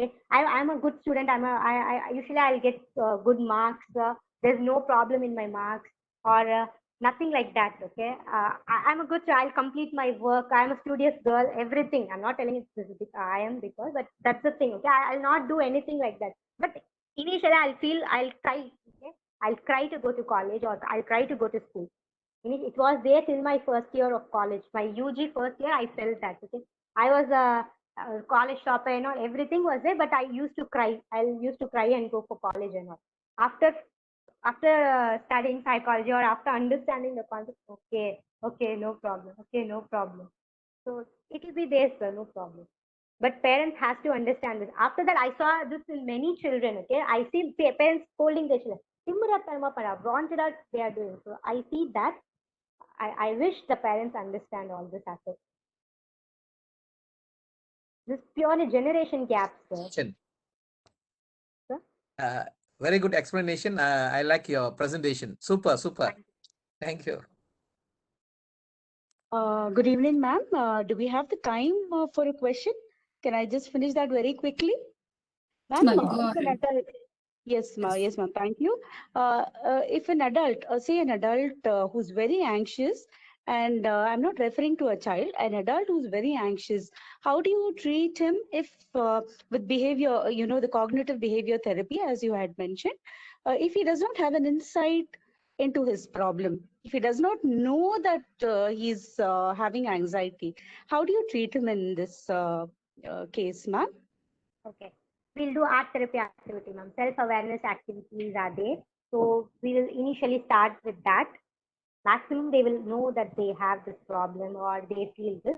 Okay, I'm a good student. I usually I'll get good marks. There's no problem in my marks or nothing like that. Okay, I'm a good child. I'll complete my work. I'm a studious girl. Everything. I'm not telling it specific. I am because, but that's the thing. Okay, I'll not do anything like that. But initially, I'll cry. Okay, I'll cry to go to college or I'll cry to go to school. It was there till my first year of college. My UG first year, I felt that. Okay, I was a college shopper and all. Everything was there, but I used to cry. I used to cry and go for college and all. After studying psychology or after understanding the concept, okay, no problem. Okay, no problem. So it will be there, sir, no problem. But parents has to understand this. After that, I saw this in many children. Okay, I see parents scolding their children. Wanted out they are doing. So I see that. I wish the parents understand all this aspect. This purely generation gap, sir. Very good explanation. I like your presentation. Super. Thank you. Good evening, ma'am. Do we have the time for a question? Can I just finish that very quickly? Ma'am, Go ahead. Yes, ma'am. Thank you. If an adult, say an adult who's very anxious, and I'm not referring to a child, an adult who's very anxious, how do you treat him if with behavior, the cognitive behavior therapy, as you had mentioned, if he does not have an insight into his problem, if he does not know that he's having anxiety, how do you treat him in this case, ma'am? Okay. We'll do art therapy activity, ma'am. Self-awareness activities are there. So we will initially start with that. Maximum they will know that they have this problem or they feel this.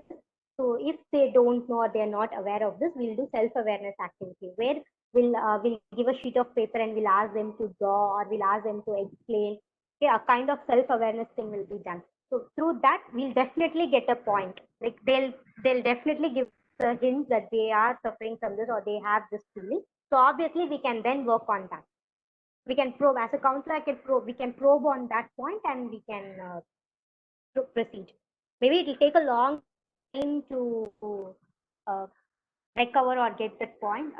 So if they don't know or they're not aware of this, we'll do self-awareness activity where we'll give a sheet of paper and we'll ask them to draw or we'll ask them to explain. Okay, a kind of self-awareness thing will be done. So through that, we'll definitely get a point. Like they'll definitely give the hint that they are suffering from this or they have this feeling. So obviously we can then work on that. We can probe as a counselor. We can probe on that point and we can proceed. Maybe it will take a long time to recover or get that point,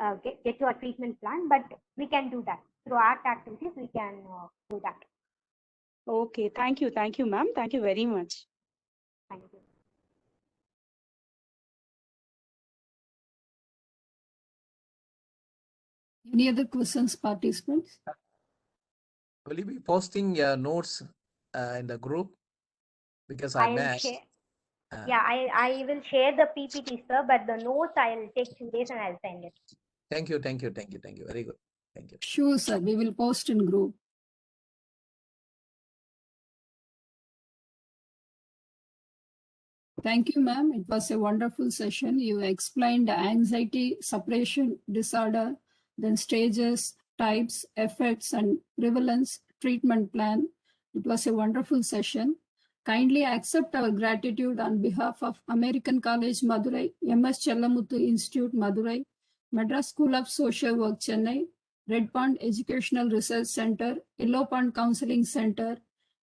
get to a treatment plan, but we can do that through art activities. We can do that. Okay, thank you, ma'am. Thank you very much. Thank you. Any other questions, participants? Will you be posting your notes in the group? Because I missed. I will share the PPT, sir, but the notes I'll take 2 days and I'll send it. Thank you. Very good. Thank you. Sure, sir. We will post in group. Thank you, ma'am. It was a wonderful session. You explained anxiety suppression disorder, then stages, types, effects, and prevalence treatment plan. It was a wonderful session. Kindly accept our gratitude on behalf of American College Madurai, MS Chellamuthu Institute Madurai, Madras School of Social Work Chennai, Red Pond Educational Research Center, Yellow Pond Counseling Center,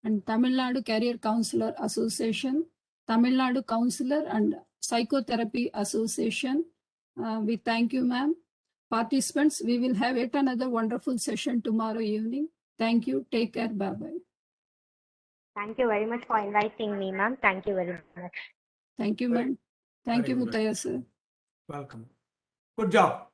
and Tamil Nadu Career Counselor Association, Tamil Nadu Counselor and Psychotherapy Association. We thank you, ma'am. Participants, we will have yet another wonderful session tomorrow evening. Thank you. Take care. Bye-bye. Thank you very much for inviting me, ma'am. Thank you very much. Thank you, Very- ma'am. Thank very you, good. Muttaya, sir. Welcome. Good job.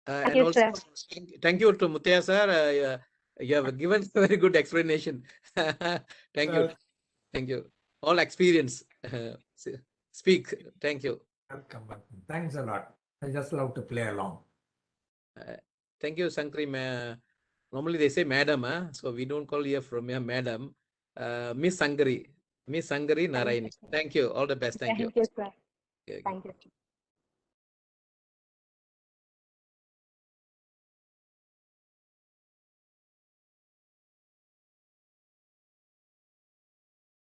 Thank And you, also, sir. thank you to Muttaya sir. You have given a very good explanation. Thank you. Well- Thank you. All experience. Speak. Thank you. Welcome. Thanks a lot. I just love to play along. Thank you, Sankri. Normally they say madam, so we don't call you from here madam. Miss Sangari. Miss Sangari Naraini. Thank you. All the best. Thank you. Thank you, sir. Okay, okay. Thank you.